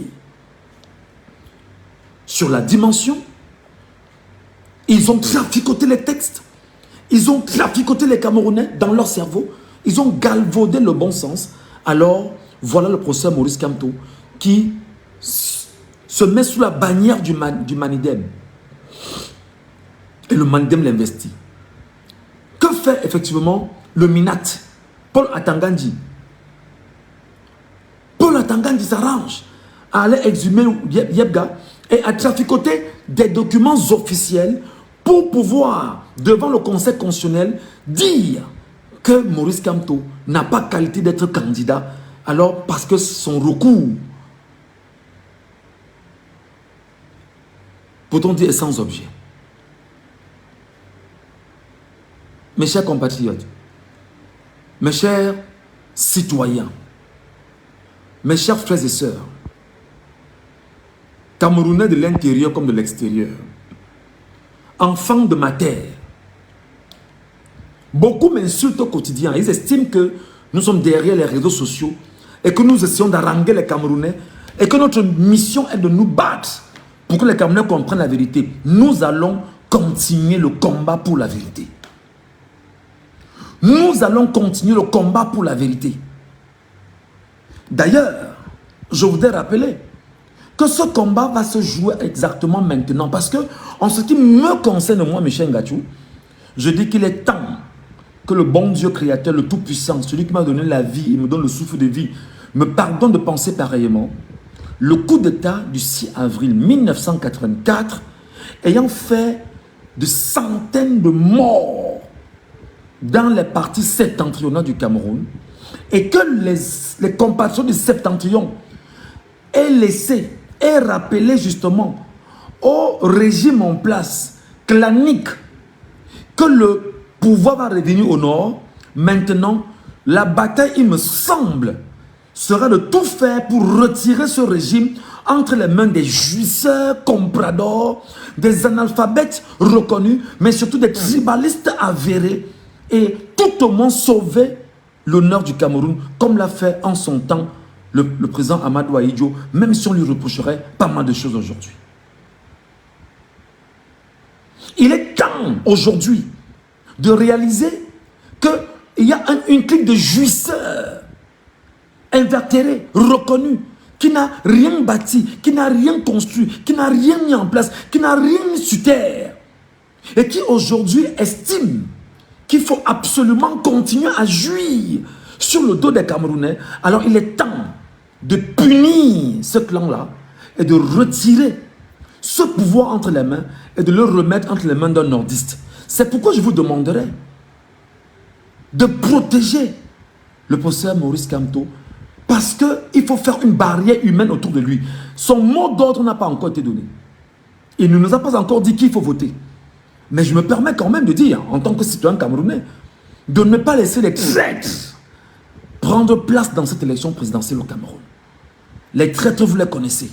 Sur la dimension, ils ont traficoté les textes, ils ont traficoté les Camerounais dans leur cerveau, ils ont galvaudé le bon sens. Alors, voilà le professeur Maurice Kamto qui se met sous la bannière du Manidem. Et le Manidem l'investit. Que fait effectivement le Minat, Paul Atangandi? Paul Atangandi s'arrange à aller exhumer Yebga et à traficoter des documents officiels pour pouvoir, devant le Conseil constitutionnel, dire que Maurice Kamto n'a pas qualité d'être candidat, alors parce que son recours, peut-on dire, est sans objet. Mes chers compatriotes, mes chers citoyens, mes chers frères et sœurs, Camerounais de l'intérieur comme de l'extérieur, enfants de ma terre, beaucoup m'insultent au quotidien. Ils estiment que nous sommes derrière les réseaux sociaux et que nous essayons d'haranguer les Camerounais et que notre mission est de nous battre pour que les Camerounais comprennent la vérité. Nous allons continuer le combat pour la vérité. Nous allons continuer le combat pour la vérité. D'ailleurs, je voudrais rappeler que ce combat va se jouer exactement maintenant. Parce que, en ce qui me concerne, moi, Michel Ngachou, je dis qu'il est temps que le bon Dieu créateur, le Tout-Puissant, celui qui m'a donné la vie et me donne le souffle de vie, me pardonne de penser pareillement. Le coup d'État du 6 avril 1984, ayant fait de centaines de morts dans les parties septentrionales du Cameroun, et que les compatriotes du septentrion aient laissé et rappelé justement au régime en place clanique que le pouvoir va revenir au nord. Maintenant, la bataille, il me semble, sera de tout faire pour retirer ce régime entre les mains des jouisseurs, compradors, des analphabètes reconnus, mais surtout des tribalistes avérés, et tout au moins sauver l'honneur du Cameroun, comme l'a fait en son temps le président Amadou Ahidjo, même si on lui reprocherait pas mal de choses aujourd'hui. Il est temps aujourd'hui de réaliser qu'il y a une clique de jouisseurs invétérés, reconnus, qui n'a rien bâti, qui n'a rien construit, qui n'a rien mis en place, qui n'a rien mis sur terre, et qui aujourd'hui estime qu'il faut absolument continuer à jouir sur le dos des Camerounais. Alors il est temps de punir ce clan-là et de retirer ce pouvoir entre les mains et de le remettre entre les mains d'un nordiste. C'est pourquoi je vous demanderai de protéger le professeur Maurice Kamto, parce qu'il faut faire une barrière humaine autour de lui. Son mot d'ordre n'a pas encore été donné. Il ne nous a pas encore dit qu'il faut voter. Mais je me permets quand même de dire, en tant que citoyen camerounais, de ne pas laisser les traîtres prendre place dans cette élection présidentielle au Cameroun. Les traîtres, vous les connaissez.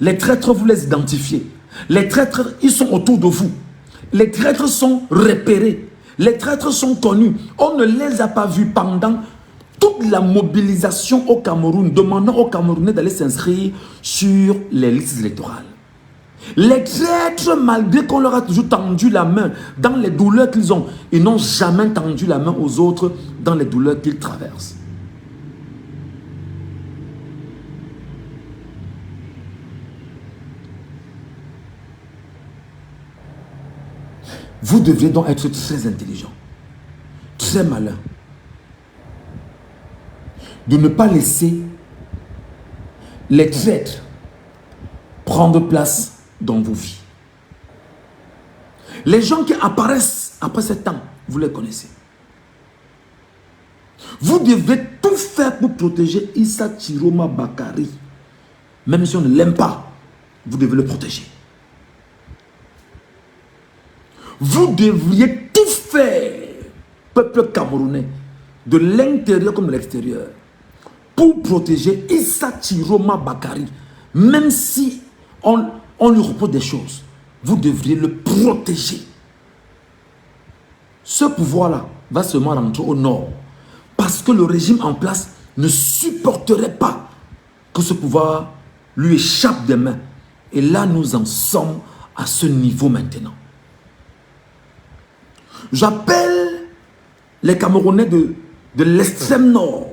Les traîtres, vous les identifiez. Les traîtres, ils sont autour de vous. Les traîtres sont repérés. Les traîtres sont connus. On ne les a pas vus pendant toute la mobilisation au Cameroun, demandant aux Camerounais d'aller s'inscrire sur les listes électorales. Les traîtres, malgré qu'on leur a toujours tendu la main dans les douleurs qu'ils ont, ils n'ont jamais tendu la main aux autres dans les douleurs qu'ils traversent. Vous devriez donc être très intelligent, très malin, de ne pas laisser les traîtres prendre place dans vos vies. Les gens qui apparaissent après ce temps, vous les connaissez. Vous devez tout faire pour protéger Issa Chiroma Bakari. Même si on ne l'aime pas, vous devez le protéger. Vous devriez tout faire, peuple camerounais, de l'intérieur comme de l'extérieur, pour protéger Issa Chiroma Bakari. Même si on lui repose des choses, vous devriez le protéger. Ce pouvoir-là va seulement rentrer au nord, parce que le régime en place ne supporterait pas que ce pouvoir lui échappe des mains. Et là, nous en sommes à ce niveau maintenant. J'appelle les Camerounais de l'extrême nord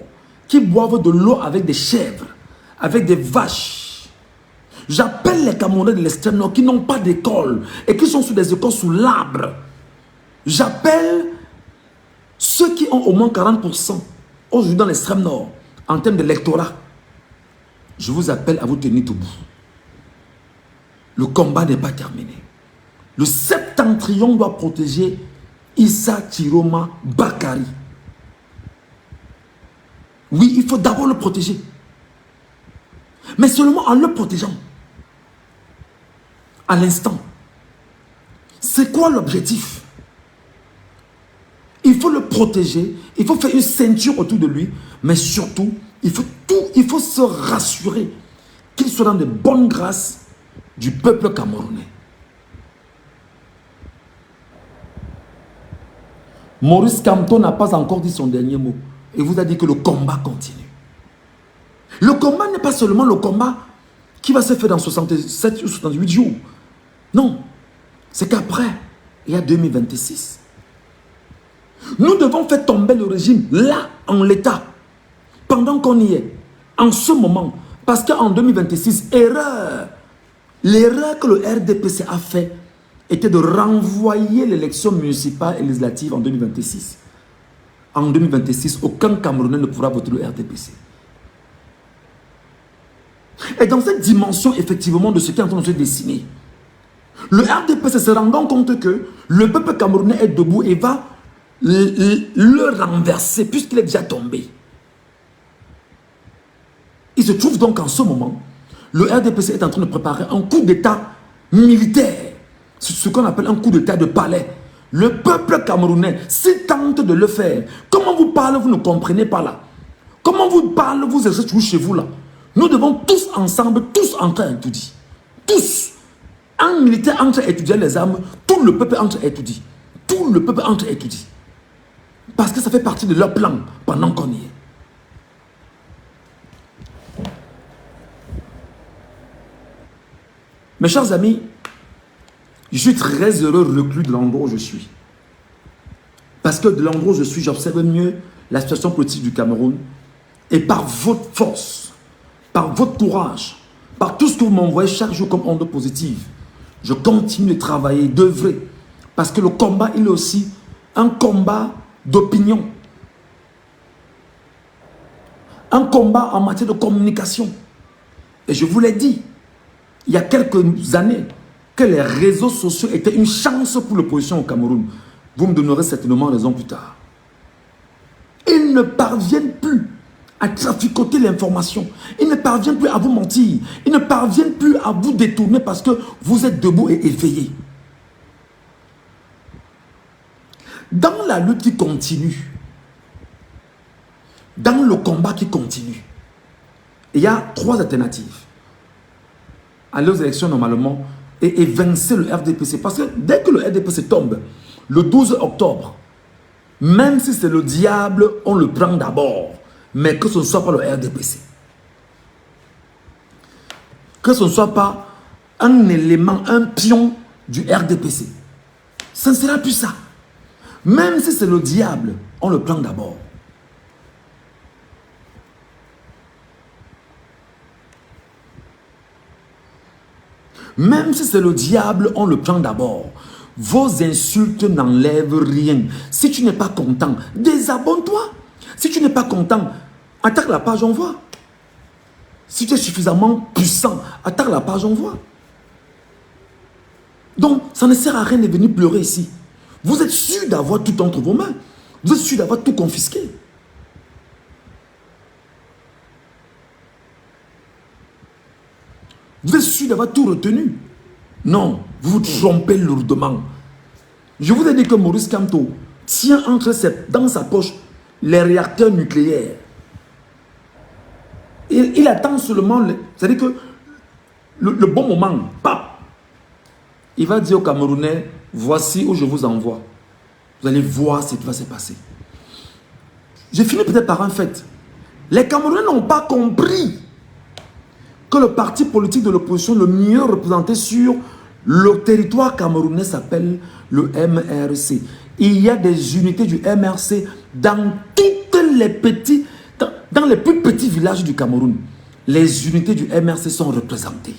qui boivent de l'eau avec des chèvres, avec des vaches. J'appelle les Camerounais de l'extrême nord qui n'ont pas d'école et qui sont sur des écoles sous l'arbre. J'appelle ceux qui ont au moins 40% aujourd'hui dans l'extrême nord en termes d'électorat. Je vous appelle à vous tenir debout. Le combat n'est pas terminé. Le septentrion doit protéger Issa Chiroma Bakari. Oui, il faut d'abord le protéger. Mais seulement en le protégeant. À l'instant. C'est quoi l'objectif? Il faut le protéger. Il faut faire une ceinture autour de lui. Mais surtout, il faut se rassurer qu'il soit dans de bonnes grâces du peuple camerounais. Maurice Kamto n'a pas encore dit son dernier mot. Il vous a dit que le combat continue. Le combat n'est pas seulement le combat qui va se faire dans 67 ou 68 jours. Non. C'est qu'après, il y a 2026. Nous devons faire tomber le régime là, en l'état. Pendant qu'on y est. En ce moment. Parce qu'en 2026, l'erreur que le RDPC a fait était de renvoyer l'élection municipale et législative en 2026. En 2026, aucun Camerounais ne pourra voter le RDPC. Et dans cette dimension, effectivement, de ce qui est en train de se dessiner, le RDPC se rendant compte que le peuple camerounais est debout et va le renverser puisqu'il est déjà tombé. Il se trouve donc en ce moment, le RDPC est en train de préparer un coup d'état militaire. C'est ce qu'on appelle un coup d'état de palais. Le peuple camerounais, s'il tente de le faire, comment vous parlez, vous ne comprenez pas là. Comment vous parlez, vous êtes toujours chez vous là. Nous devons tous ensemble, tous entrer à étudier. Tous. Un militaire entre à étudier les armes, tout le peuple entre à étudier. Tout le peuple entre à étudier. Parce que ça fait partie de leur plan pendant qu'on y est. Mes chers amis, je suis très heureux reclus de l'endroit où je suis. Parce que de l'endroit où je suis, j'observe mieux la situation politique du Cameroun. Et par votre force, par votre courage, par tout ce que vous m'envoyez chaque jour comme onde positive, je continue de travailler, d'œuvrer. Parce que le combat, il est aussi un combat d'opinion. Un combat en matière de communication. Et je vous l'ai dit, il y a quelques années, que les réseaux sociaux étaient une chance pour l'opposition au Cameroun. Vous me donnerez certainement raison plus tard. Ils ne parviennent plus à traficoter l'information. Ils ne parviennent plus à vous mentir. Ils ne parviennent plus à vous détourner parce que vous êtes debout et éveillé. Dans la lutte qui continue, dans le combat qui continue, il y a 3 alternatives. Aller aux élections normalement et évincer le RDPC. Parce que dès que le RDPC tombe, le 12 octobre, même si c'est le diable, on le prend d'abord. Mais que ce ne soit pas le RDPC. Que ce ne soit pas un élément, un pion du RDPC. Ce ne sera plus ça. Même si c'est le diable, on le prend d'abord. Même si c'est le diable, on le prend d'abord. Vos insultes n'enlèvent rien. Si tu n'es pas content, désabonne-toi. Si tu n'es pas content, attaque la page envoi. Si tu es suffisamment puissant, attaque la page envoi. Donc, ça ne sert à rien de venir pleurer ici. Vous êtes sûr d'avoir tout entre vos mains. Vous êtes sûr d'avoir tout confisqué. Vous êtes sûr d'avoir tout retenu. Non, vous vous trompez lourdement. Je vous ai dit que Maurice Kamto tient dans sa poche les réacteurs nucléaires. Il attend seulement, c'est-à-dire que le bon moment, pap, il va dire aux Camerounais, voici où je vous envoie. Vous allez voir ce qui va se passer. J'ai fini peut-être par un fait. Les Camerounais n'ont pas compris que le parti politique de l'opposition le mieux représenté sur le territoire camerounais s'appelle le MRC. Il y a des unités du MRC dans dans les plus petits villages du Cameroun. Les unités du MRC sont représentées.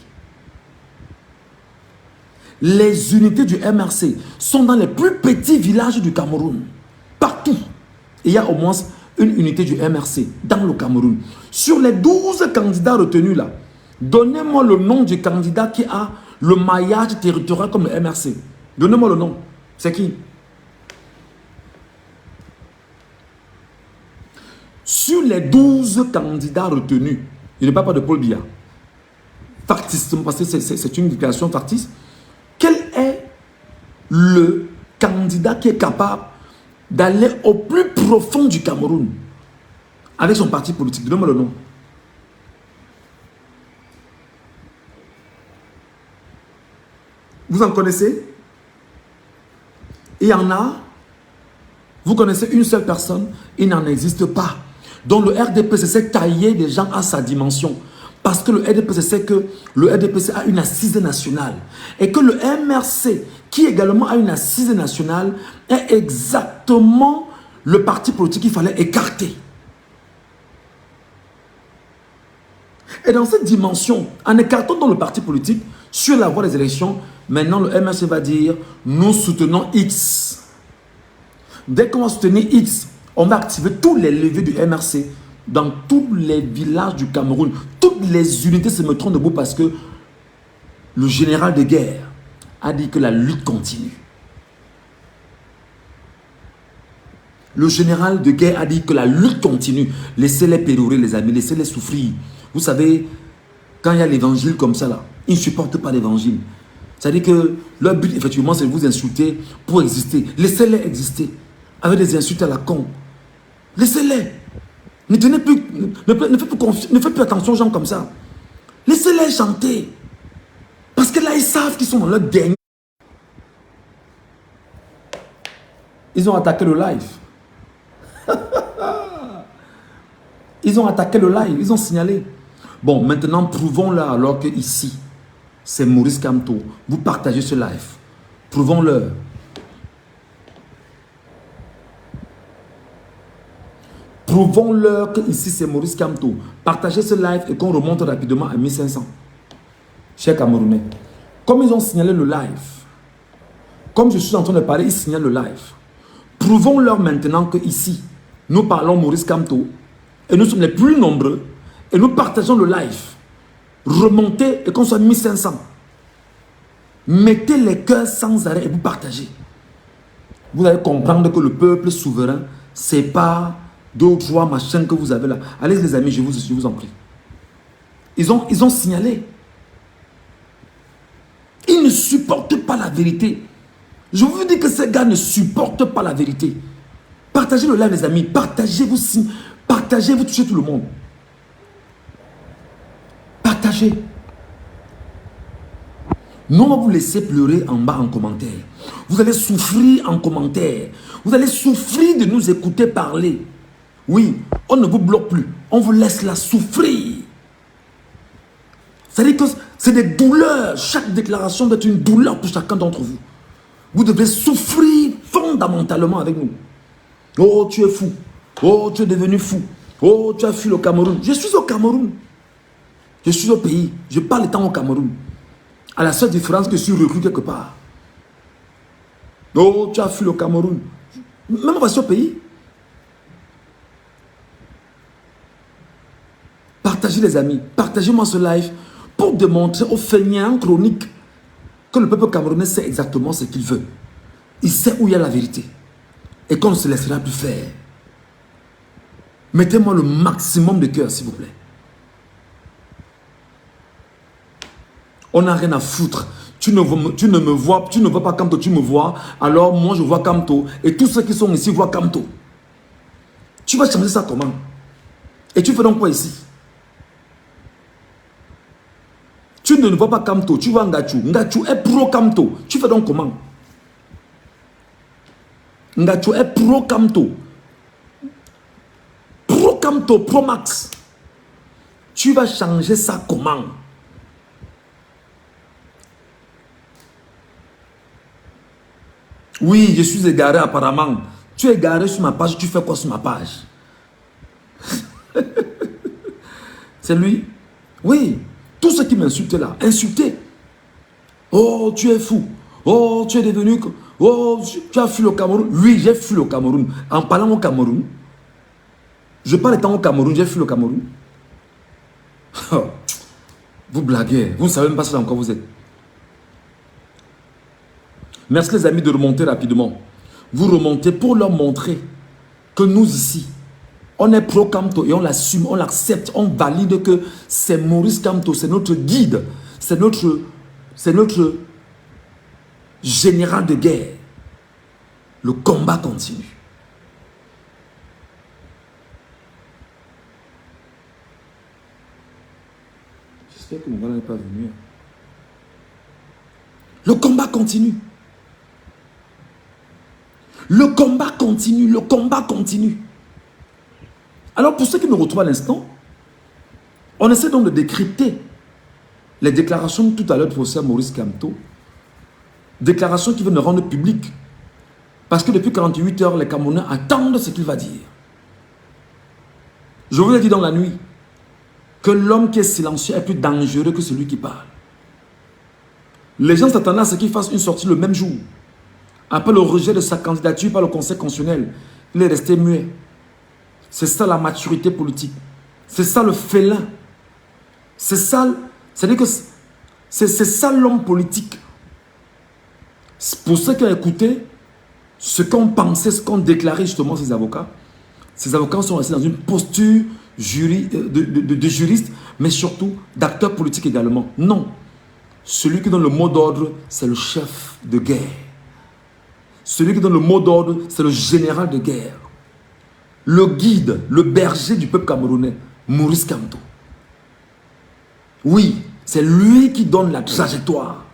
Les unités du MRC sont dans les plus petits villages du Cameroun. Partout. Il y a au moins une unité du MRC dans le Cameroun. Sur les 12 candidats retenus là, donnez-moi le nom du candidat qui a le maillage territorial comme le MRC. Donnez-moi le nom. C'est qui? Sur les 12 candidats retenus, il ne parle pas de Paul Biya. Factice, parce que c'est une déclaration factice. Quel est le candidat qui est capable d'aller au plus profond du Cameroun avec son parti politique? Donnez-moi le nom. Vous en connaissez? Il y en a. Vous connaissez une seule personne, il n'en existe pas. Donc le RDPC s'est taillé des gens à sa dimension. Parce que le RDPC sait que le RDPC a une assise nationale. Et que le MRC, qui également a une assise nationale, est exactement le parti politique qu'il fallait écarter. Et dans cette dimension, en écartant dans le parti politique, sur la voie des élections, maintenant le MRC va dire, nous soutenons X. Dès qu'on va soutenir X, on va activer tous les leviers du MRC dans tous les villages du Cameroun. Toutes les unités se mettront debout parce que le général de guerre a dit que la lutte continue. Le général de guerre a dit que la lutte continue. Laissez-les pérorer, les amis, laissez-les souffrir. Vous savez, quand il y a l'évangile comme ça, là, ils ne supportent pas l'évangile. C'est-à-dire que leur but, effectivement, c'est de vous insulter pour exister. Laissez-les exister. Avec des insultes à la con. Laissez-les. Ne tenez plus, ne faites plus attention aux gens comme ça. Laissez-les chanter. Parce que là, ils savent qu'ils sont dans leur dernier. Ils ont attaqué le live. Ils ont attaqué le live. Ils ont signalé. Bon, maintenant, prouvons-leur alors que ici, c'est Maurice Kamto. Vous partagez ce live. Prouvons-leur. Prouvons-leur que ici, c'est Maurice Kamto. Partagez ce live et qu'on remonte rapidement à 1500. Chers Camerounais, comme ils ont signalé le live, comme je suis en train de parler, ils signalent le live. Prouvons-leur maintenant que ici, nous parlons Maurice Kamto et nous sommes les plus nombreux et nous partageons le live. Remontez et qu'on soit 1500. Mettez les cœurs sans arrêt et vous partagez. Vous allez comprendre que le peuple souverain, c'est pas 2 ou 3 machins que vous avez là. Allez les amis, je vous en prie. Ils ont signalé. Ils ne supportent pas la vérité. Je vous dis que ces gars ne supportent pas la vérité. Partagez le live les amis. Partagez, vous touchez tout le monde. Partagez. Non, on va vous laisser pleurer en bas en commentaire. Vous allez souffrir en commentaire. Vous allez souffrir de nous écouter parler. Oui, on ne vous bloque plus. On vous laisse la souffrir. C'est-à-dire que c'est des douleurs. Chaque déclaration doit être une douleur pour chacun d'entre vous. Vous devez souffrir fondamentalement avec nous. Oh, tu es fou. Oh, tu es devenu fou. Oh, tu as fui le Cameroun. Je suis au Cameroun. Je suis au pays. Je parle étant au Cameroun. À la seule différence que je suis reclus quelque part. Oh, tu as fui le Cameroun. Même voici au pays. Partagez les amis. Partagez-moi ce live pour démontrer aux feignants chroniques que le peuple camerounais sait exactement ce qu'il veut. Il sait où il y a la vérité. Et qu'on ne se laissera plus faire. Mettez-moi le maximum de cœur, s'il vous plaît. On n'a rien à foutre. Tu ne me vois pas Kamto, tu me vois. Alors moi, je vois Kamto. Et tous ceux qui sont ici voient Kamto. Tu vas changer ça comment? Et tu fais donc quoi ici? Tu ne vois pas Kamto, tu vois Ngachu. Ngachu est pro Kamto. Tu fais donc comment? Ngachu est pro Kamto. Pro Kamto, pro Max. Tu vas changer ça comment? Oui, je suis égaré apparemment. Tu es égaré sur ma page, tu fais quoi sur ma page? C'est lui? Oui. Tous ceux qui m'insultent là, insultez. Oh, tu es fou. Oh, tu es devenu... Oh, tu as fui le Cameroun. Oui, j'ai fui le Cameroun. En parlant au Cameroun, je parle étant au Cameroun, j'ai fui le Cameroun. Vous blaguez. Vous ne savez même pas ce dans quoi vous êtes. Merci les amis de remonter rapidement. Vous remontez pour leur montrer que nous ici, on est pro Kamto et on l'assume, on l'accepte, on valide que c'est Maurice Kamto, c'est notre guide, c'est notre général de guerre. Le combat continue. J'espère que mon gars n'est pas venu. Le combat continue. Le combat continue, le combat continue. Alors pour ceux qui nous retrouvent à l'instant, on essaie donc de décrypter les déclarations de tout à l'heure du professeur Maurice Kamto. Déclarations qui veulent nous rendre publiques. Parce que depuis 48 heures, les Camerounais attendent ce qu'il va dire. Je vous ai dit dans la nuit que l'homme qui est silencieux est plus dangereux que celui qui parle. Les gens s'attendaient à ce qu'il fasse une sortie le même jour. Après le rejet de sa candidature par le Conseil constitutionnel, il est resté muet. C'est ça la maturité politique. C'est ça le félin. C'est ça, c'est-à-dire que c'est ça l'homme politique. Pour ceux qui ont écouté ce qu'ont pensé, ce qu'ont déclaré justement ces avocats sont restés dans une posture de juriste, mais surtout d'acteurs politiques également. Non. Celui qui donne le mot d'ordre, c'est le chef de guerre. Celui qui donne le mot d'ordre, c'est le général de guerre. Le guide, le berger du peuple camerounais, Maurice Kamto. Oui, c'est lui qui donne la trajectoire.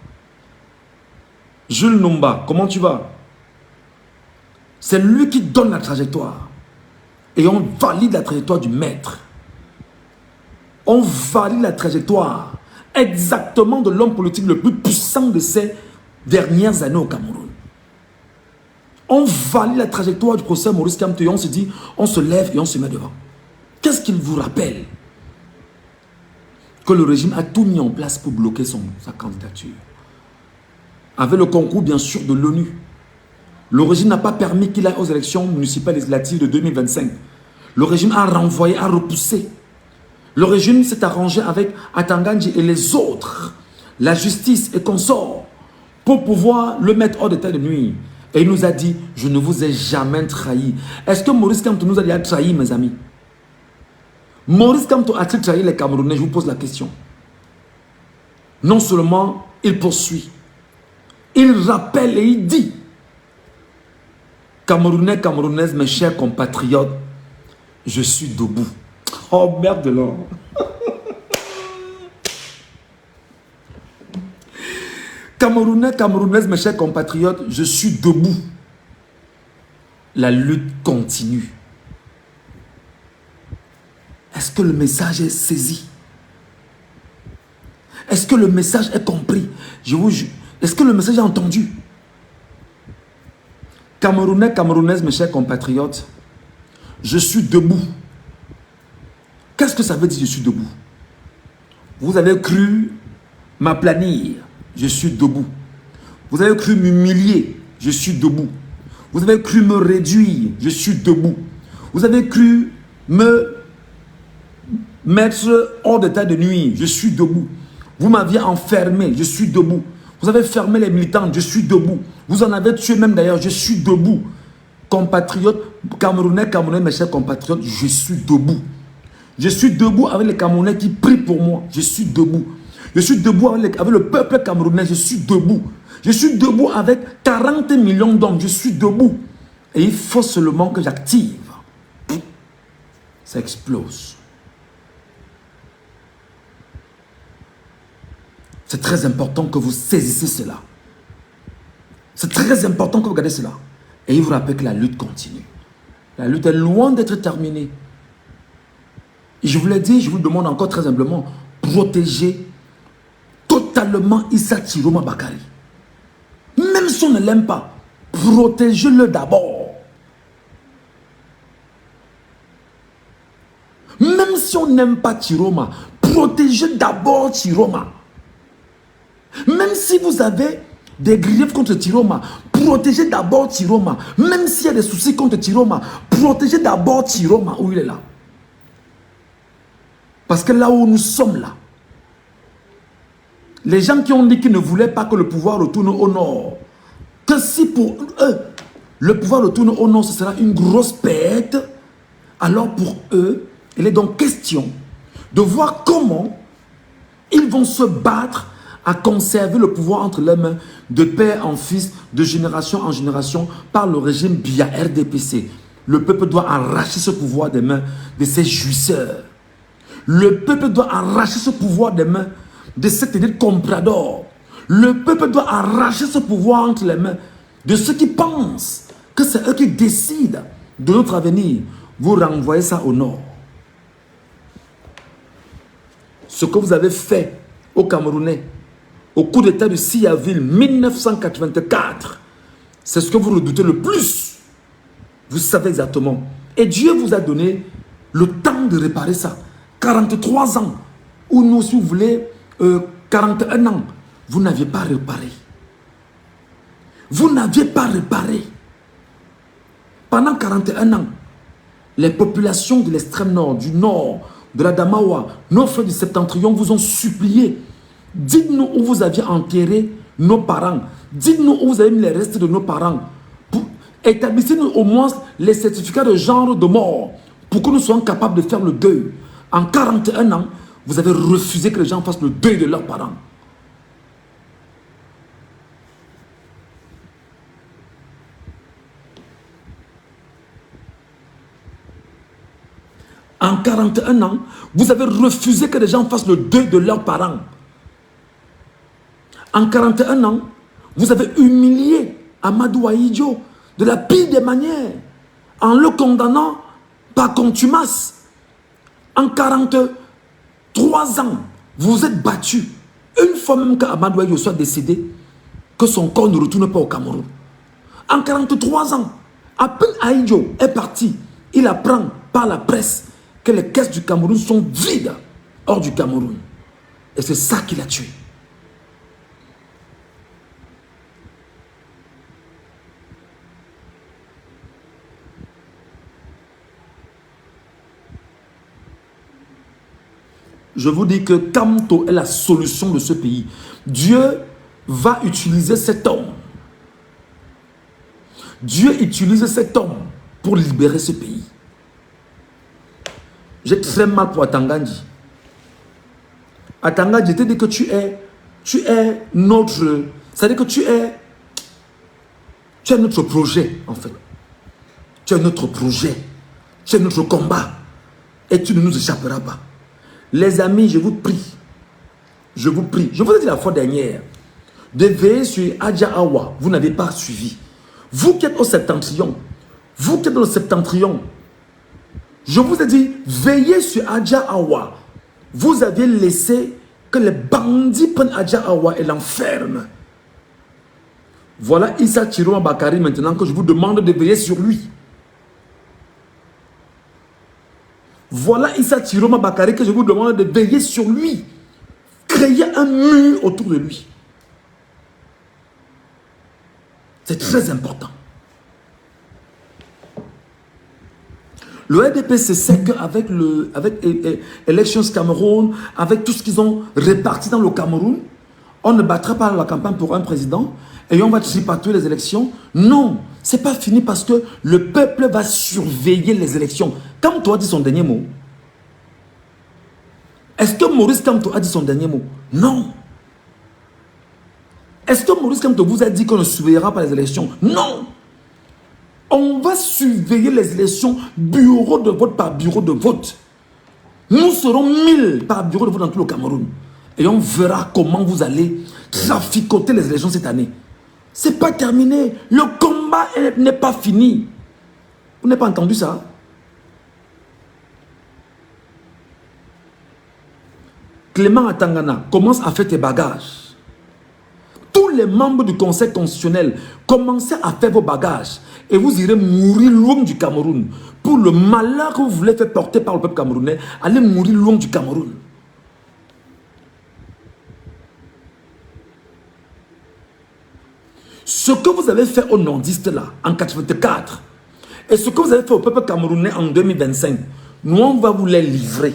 Jules Nomba, comment tu vas? C'est lui qui donne la trajectoire. Et on valide la trajectoire du maître. On valide la trajectoire exactement de l'homme politique le plus puissant de ces dernières années au Cameroun. On valide la trajectoire du professeur Maurice Kamto et on se dit, on se lève et on se met devant. Qu'est-ce qu'il vous rappelle? Que le régime a tout mis en place pour bloquer sa candidature. Avec le concours, bien sûr, de l'ONU. Le régime n'a pas permis qu'il aille aux élections municipales législatives de 2025. Le régime a renvoyé, a repoussé. Le régime s'est arrangé avec Atangandji et les autres, la justice et consorts, pour pouvoir le mettre hors d'état de nuire. Et il nous a dit, je ne vous ai jamais trahi. Est-ce que Maurice Kamto nous a déjà trahi, mes amis? Maurice Kamto a-t-il trahi les Camerounais? Je vous pose la question. Non seulement il poursuit, il rappelle et il dit, Camerounais, Camerounaises, mes chers compatriotes, je suis debout. Oh merde de l'or. Camerounais, Camerounaises, mes chers compatriotes, je suis debout. La lutte continue. Est-ce que le message est saisi? Est-ce que le message est compris? Je vous jure. Est-ce que le message est entendu? Camerounais, Camerounaises, mes chers compatriotes, je suis debout. Qu'est-ce que ça veut dire je suis debout? Vous avez cru m'aplanir, je suis debout. Vous avez cru m'humilier, je suis debout. Vous avez cru me réduire, je suis debout. Vous avez cru me mettre hors d'état de nuire, je suis debout. Vous m'aviez enfermé, je suis debout. Vous avez fermé les militants, je suis debout. Vous en avez tué même d'ailleurs, je suis debout. Compatriotes, Camerounais, Camerounais, mes chers compatriotes, je suis debout. Je suis debout avec les Camerounais qui prient pour moi, je suis debout. Je suis debout avec le peuple camerounais, je suis debout. Je suis debout avec 40 millions d'hommes, je suis debout. Et il faut seulement que j'active. Ça explose. C'est très important que vous saisissez cela. C'est très important que vous regardez cela. Et il vous rappelle que la lutte continue. La lutte est loin d'être terminée. Et je vous l'ai dit, je vous demande encore très humblement, protégez totalement Issa Chiroma Bakari. Même si on ne l'aime pas, protégez-le d'abord. Même si on n'aime pas Chiroma, protégez d'abord Chiroma. Même si vous avez des griefs contre Chiroma, protégez d'abord Chiroma. Même s'il y a des soucis contre Chiroma, protégez d'abord Chiroma où il est là. Parce que là où nous sommes là, les gens qui ont dit qu'ils ne voulaient pas que le pouvoir retourne au nord, que si pour eux, le pouvoir retourne au nord, ce sera une grosse perte, alors pour eux, il est donc question de voir comment ils vont se battre à conserver le pouvoir entre leurs mains, de père en fils, de génération en génération, par le régime via RDPC. Le peuple doit arracher ce pouvoir des mains de ces jouisseurs. Le peuple doit arracher ce pouvoir des mains de cette élite comprador. Le peuple doit arracher ce pouvoir entre les mains de ceux qui pensent que c'est eux qui décident de notre avenir. Vous renvoyez ça au nord. Ce que vous avez fait aux Camerounais au coup d'état du 6 avril 1984, c'est ce que vous redoutez le plus. Vous savez exactement. Et Dieu vous a donné le temps de réparer ça. 43 ans, ou nous, si vous voulez, 41 ans, vous n'aviez pas réparé. Vous n'aviez pas réparé. Pendant 41 ans, les populations de l'extrême nord, du nord, de la Damawa, nos frères du septentrion vous ont supplié. Dites-nous où vous aviez enterré nos parents. Dites-nous où vous avez mis les restes de nos parents. Établissez-nous au moins les certificats de genre de mort pour que nous soyons capables de faire le deuil. En 41 ans, vous avez refusé que les gens fassent le deuil de leurs parents. En 41 ans, vous avez refusé que les gens fassent le deuil de leurs parents. En 41 ans, vous avez humilié Amadou Ahidjo de la pire des manières en le condamnant par contumace. En 43 ans, vous vous êtes battu. Une fois même qu'Amadou Ahidjo soit décédé, que son corps ne retourne pas au Cameroun. En 43 ans, à peine Ahidjo est parti, il apprend par la presse que les caisses du Cameroun sont vides hors du Cameroun. Et c'est ça qui l'a tué. Je vous dis que Kamto est la solution de ce pays. Dieu va utiliser cet homme. Dieu utilise cet homme pour libérer ce pays. J'ai très mal pour Atangandji. Atangandji, je te dis que tu es notre... C'est-à-dire que tu es notre projet, en fait. Tu es notre projet. Tu es notre combat. Et tu ne nous échapperas pas. Les amis, je vous prie. Je vous prie. Je vous ai dit la fois dernière de veiller sur Adja Awa. Vous n'avez pas suivi. Vous qui êtes au septentrion. Vous qui êtes dans le septentrion. Je vous ai dit, veillez sur Adja Awa. Vous avez laissé que les bandits prennent Adja Awa et l'enferment. Voilà Issa Chiroma Bakari maintenant que je vous demande de veiller sur lui. Voilà Issa Chiroma Bakari que je vous demande de veiller sur lui. Créer un mur autour de lui. C'est très important. Le RDPC sait qu'avec Elections Cameroun, avec tout ce qu'ils ont réparti dans le Cameroun, on ne battra pas la campagne pour un président et on va tripatouiller les élections. Non, c'est pas fini parce que le peuple va surveiller les élections. Kamto a dit son dernier mot. Est-ce que Maurice Kamto a dit son dernier mot? Non. Est-ce que Maurice Kamto vous a dit qu'on ne surveillera pas les élections? Non. On va surveiller les élections bureau de vote par bureau de vote. Nous serons 1000 par bureau de vote dans tout le Cameroun. Et on verra comment vous allez traficoter les élections cette année. Ce n'est pas terminé. Le combat n'est pas fini. Vous n'avez pas entendu ça? Clément Atangana, commence à faire tes bagages. Tous les membres du Conseil constitutionnel, commencez à faire vos bagages. Et vous irez mourir loin du Cameroun. Pour le malheur que vous voulez faire porter par le peuple camerounais, allez mourir loin du Cameroun. Ce que vous avez fait aux nordistes là, en 1984, et ce que vous avez fait au peuple camerounais en 2025, nous on va vous les livrer.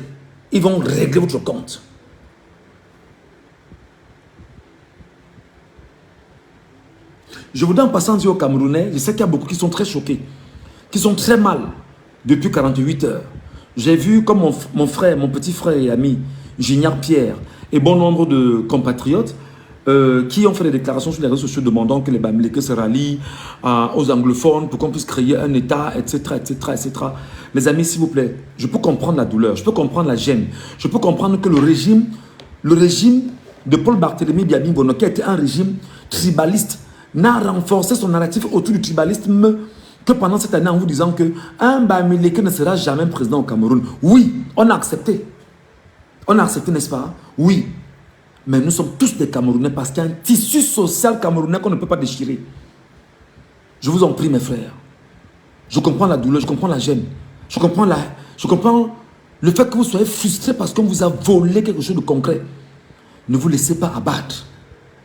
Ils vont régler votre compte. Je voudrais en passant dire aux Camerounais, je sais qu'il y a beaucoup qui sont très choqués, qui sont très mal depuis 48 heures. J'ai vu comme mon frère, mon petit frère et ami, Gignard Pierre, et bon nombre de compatriotes qui ont fait des déclarations sur les réseaux sociaux demandant que les Bamileke se rallient aux anglophones pour qu'on puisse créer un État, etc., etc., etc. Mes amis, s'il vous plaît, je peux comprendre la douleur, je peux comprendre la gêne, je peux comprendre que le régime de Paul Barthélemy Biabi Bono, qui était un régime tribaliste, n'a renforcé son narratif autour du tribalisme que pendant cette année en vous disant que un Bamileke ne sera jamais président au Cameroun. Oui, on a accepté. On a accepté, n'est-ce pas? Oui. Mais nous sommes tous des Camerounais parce qu'il y a un tissu social camerounais qu'on ne peut pas déchirer. Je vous en prie, mes frères. Je comprends la douleur, je comprends la gêne. Je comprends le fait que vous soyez frustrés parce qu'on vous a volé quelque chose de concret. Ne vous laissez pas abattre.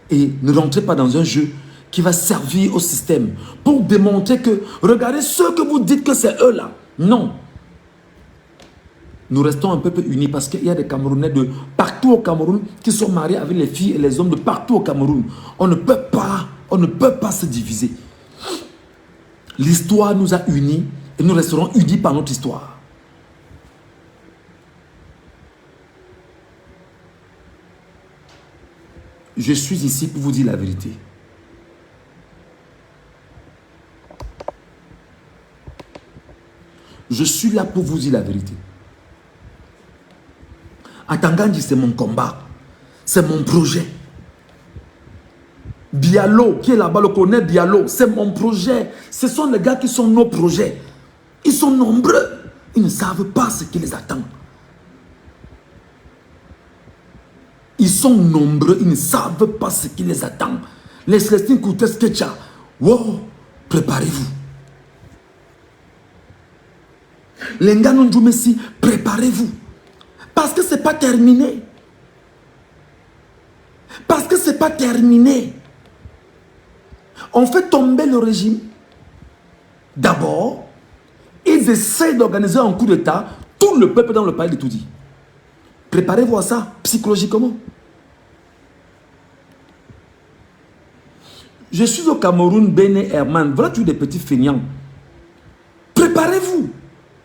Et ne rentrez pas dans un jeu qui va servir au système pour démontrer que, regardez ceux que vous dites que c'est eux là. Non. Nous restons un peuple unis parce qu'il y a des Camerounais de partout au Cameroun qui sont mariés avec les filles et les hommes de partout au Cameroun. On ne peut pas se diviser. L'histoire nous a unis et nous resterons unis par notre histoire. Je suis ici pour vous dire la vérité. Je suis là pour vous dire la vérité. Atangandji, c'est mon combat. C'est mon projet. Bialo, qui est là-bas, le colonel Bialo, c'est mon projet. Ce sont les gars qui sont nos projets. Ils sont nombreux. Ils ne savent pas ce qui les attend. Ils sont nombreux. Ils ne savent pas ce qui les attend. Les Célestines Koutes Ketcha. Wow, préparez-vous. Les Nganou Messi, préparez-vous. Parce que ce n'est pas terminé. Parce que ce n'est pas terminé. On fait tomber le régime. D'abord, ils essaient d'organiser un coup d'État. Tout le peuple dans le pays de tout dit. Préparez-vous à ça, psychologiquement. Je suis au Cameroun, Bénin, Herman. Voilà tous des petits feignants. Préparez-vous.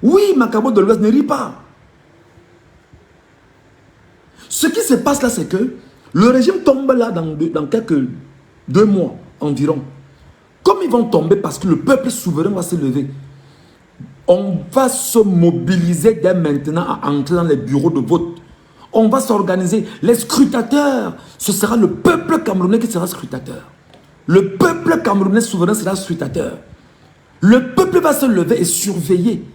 Oui, Macabo de l'Ouest ne rit pas. Ce qui se passe là, c'est que le régime tombe là dans quelques 2 mois environ. Comme ils vont tomber parce que le peuple souverain va se lever, on va se mobiliser dès maintenant à entrer dans les bureaux de vote. On va s'organiser. Les scrutateurs, ce sera le peuple camerounais qui sera scrutateur. Le peuple camerounais souverain sera scrutateur. Le peuple va se lever et surveiller.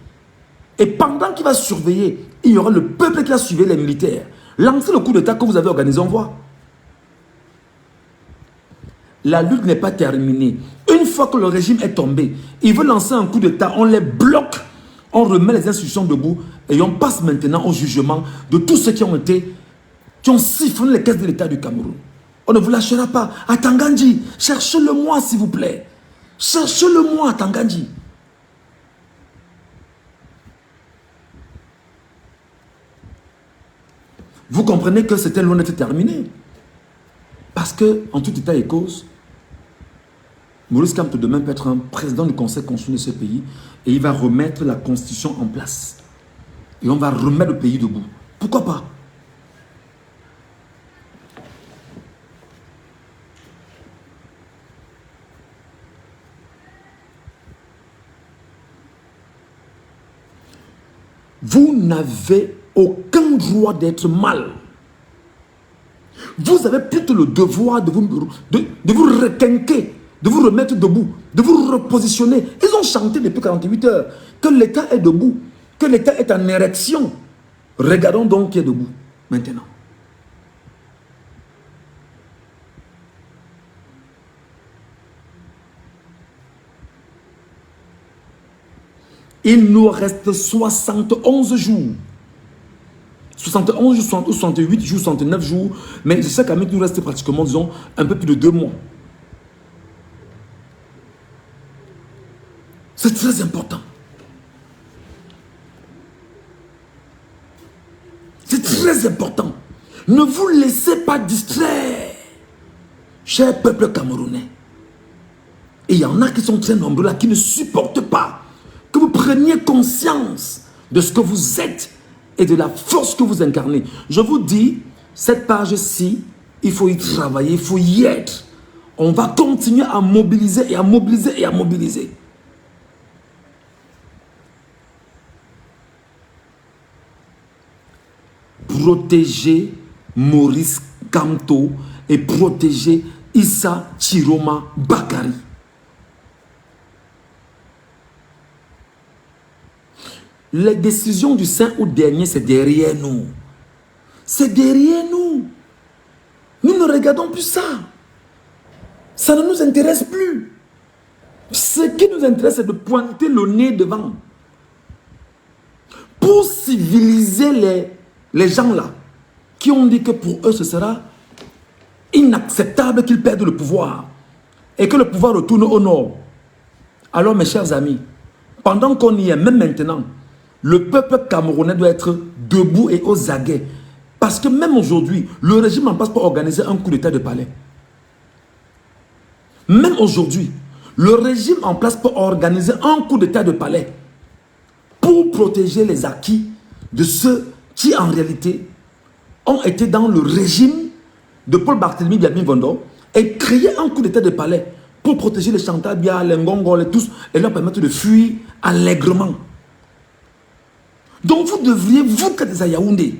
Et pendant qu'il va surveiller, il y aura le peuple qui va surveiller les militaires. Lancez le coup d'État que vous avez organisé, on voit. La lutte n'est pas terminée. Une fois que le régime est tombé, il veut lancer un coup d'État, on les bloque, on remet les institutions debout et on passe maintenant au jugement de tous ceux qui ont siphonné les caisses de l'État du Cameroun. On ne vous lâchera pas. À Tangandji, cherchez-le-moi s'il vous plaît. Cherchez-le-moi à Tangandji. Vous comprenez que c'était loin d'être terminé. Parce que, en tout état et cause, Maurice Kamto demain peut être un président du Conseil constitutionnel de ce pays et il va remettre la Constitution en place. Et on va remettre le pays debout. Pourquoi pas? Vous n'avez aucun droit d'être mal. Vous avez plutôt le devoir de vous requinquer, de vous remettre debout, de vous repositionner. Ils ont chanté depuis 48 heures que l'État est debout, que l'État est en érection. Regardons donc qui est debout maintenant. Il nous reste 71 jours. 71 jours, 68 jours, 69 jours. Mais je sais quand même qu'il nous reste pratiquement, disons, un peu plus de 2 mois. C'est très important. C'est très important. Ne vous laissez pas distraire, cher peuple camerounais. Et il y en a qui sont très nombreux là, qui ne supportent pas que vous preniez conscience de ce que vous êtes et de la force que vous incarnez. Je vous dis, cette page-ci, il faut y travailler, il faut y être. On va continuer à mobiliser et à mobiliser et à mobiliser. Protéger Maurice Kamto et protéger Issa Chiroma Bakari. Les décisions du 5 août dernier, c'est derrière nous. C'est derrière nous. Nous ne regardons plus ça. Ça ne nous intéresse plus. Ce qui nous intéresse, c'est de pointer le nez devant. Pour civiliser les gens là, qui ont dit que pour eux, ce sera inacceptable qu'ils perdent le pouvoir et que le pouvoir retourne au nord. Alors, mes chers amis, pendant qu'on y est, même maintenant, le peuple camerounais doit être debout et aux aguets. Parce que même aujourd'hui, le régime en passe pour organiser un coup d'état de palais. Même aujourd'hui, le régime en place pour organiser un coup d'état de palais pour protéger les acquis de ceux qui en réalité ont été dans le régime de Paul Barthélemy Biabi Vondo et créer un coup d'état de palais pour protéger les Chantal Bia, les Ngongo, les tous et leur permettre de fuir allègrement. Donc vous devriez, vous qui êtes à Yaoundé,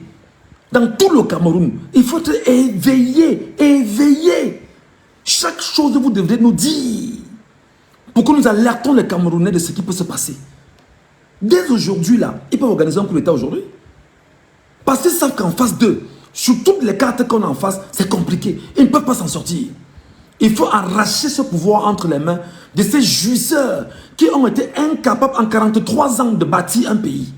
Dans tout le Cameroun, il faut être éveillé, éveillé. Chaque chose, vous devrez nous dire pour que nous alertons les Camerounais de ce qui peut se passer. Dès aujourd'hui, là, ils peuvent organiser un coup d'État aujourd'hui. Parce qu'ils savent qu'en face d'eux, sur toutes les cartes qu'on a en face, c'est compliqué. Ils ne peuvent pas s'en sortir. Il faut arracher ce pouvoir entre les mains de ces jouisseurs qui ont été incapables en 43 ans de bâtir un pays.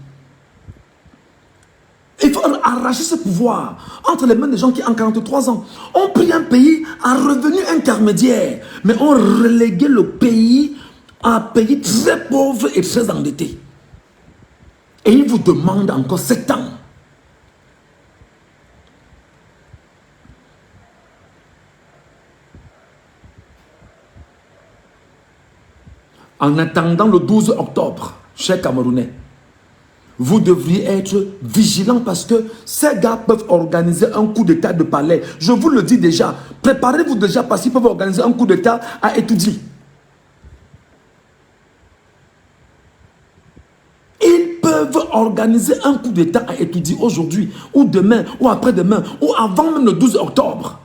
Il faut arracher ce pouvoir entre les mains des gens qui, en 43 ans, ont pris un pays à revenu intermédiaire, mais ont relégué le pays à un pays très pauvre et très endetté. Et ils vous demandent encore 7 ans. En attendant le 12 octobre, chers Camerounais, vous devriez être vigilants parce que ces gars peuvent organiser un coup d'état de palais. Je vous le dis déjà, préparez-vous déjà parce qu'ils peuvent organiser un coup d'état à étudier. Ils peuvent organiser un coup d'état à étudier aujourd'hui, ou demain, ou après-demain, ou avant même le 12 octobre.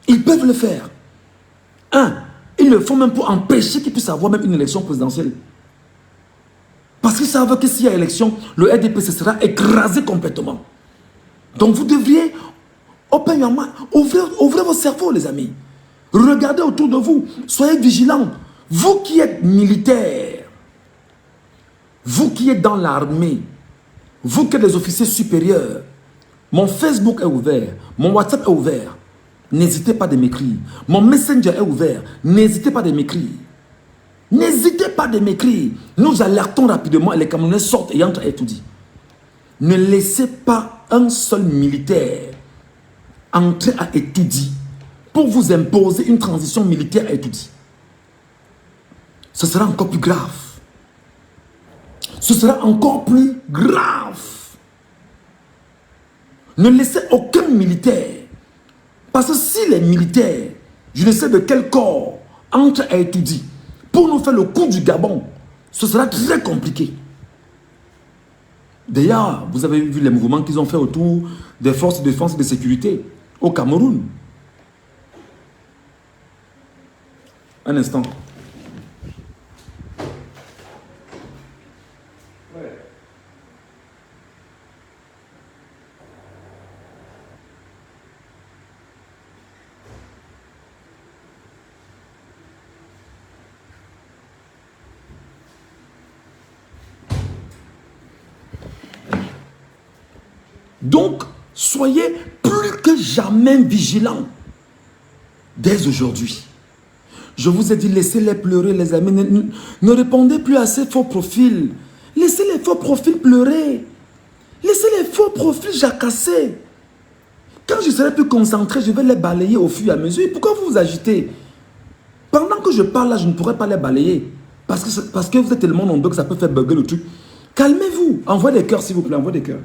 Ils peuvent le faire. Ils le font même pour empêcher qu'ils puissent avoir même une élection présidentielle. Parce qu'ils savent que s'il y a élection, le RDP se sera écrasé complètement. Donc vous devriez ouvrir vos cerveaux, les amis. Regardez autour de vous. Soyez vigilants. Vous qui êtes militaires, vous qui êtes dans l'armée, vous qui êtes des officiers supérieurs, mon Facebook est ouvert, mon WhatsApp est ouvert. N'hésitez pas de m'écrire. Mon Messenger est ouvert. N'hésitez pas de m'écrire. N'hésitez pas de m'écrire. Nous alertons rapidement et les Camerounais sortent et entrent à étudier. Ne laissez pas un seul militaire entrer à étudier pour vous imposer une transition militaire à étudier. Ce sera encore plus grave. Ce sera encore plus grave. Ne laissez aucun militaire. Parce que si les militaires, je ne sais de quel corps, entrent à étudier pour nous faire le coup du Gabon, ce sera très compliqué. D'ailleurs, vous avez vu les mouvements qu'ils ont fait autour des forces de défense et de sécurité au Cameroun. Un instant. Donc, soyez plus que jamais vigilants dès aujourd'hui. Je vous ai dit, laissez-les pleurer, les amis. Ne répondez plus à ces faux profils. Laissez les faux profils pleurer. Laissez les faux profils jacasser. Quand je serai plus concentré, je vais les balayer au fur et à mesure. Pourquoi vous vous agitez? Pendant que je parle là, je ne pourrai pas les balayer. Parce que vous êtes tellement nombreux que ça peut faire bugger le truc. Calmez-vous. Envoyez des cœurs, s'il vous plaît. Envoyez des cœurs.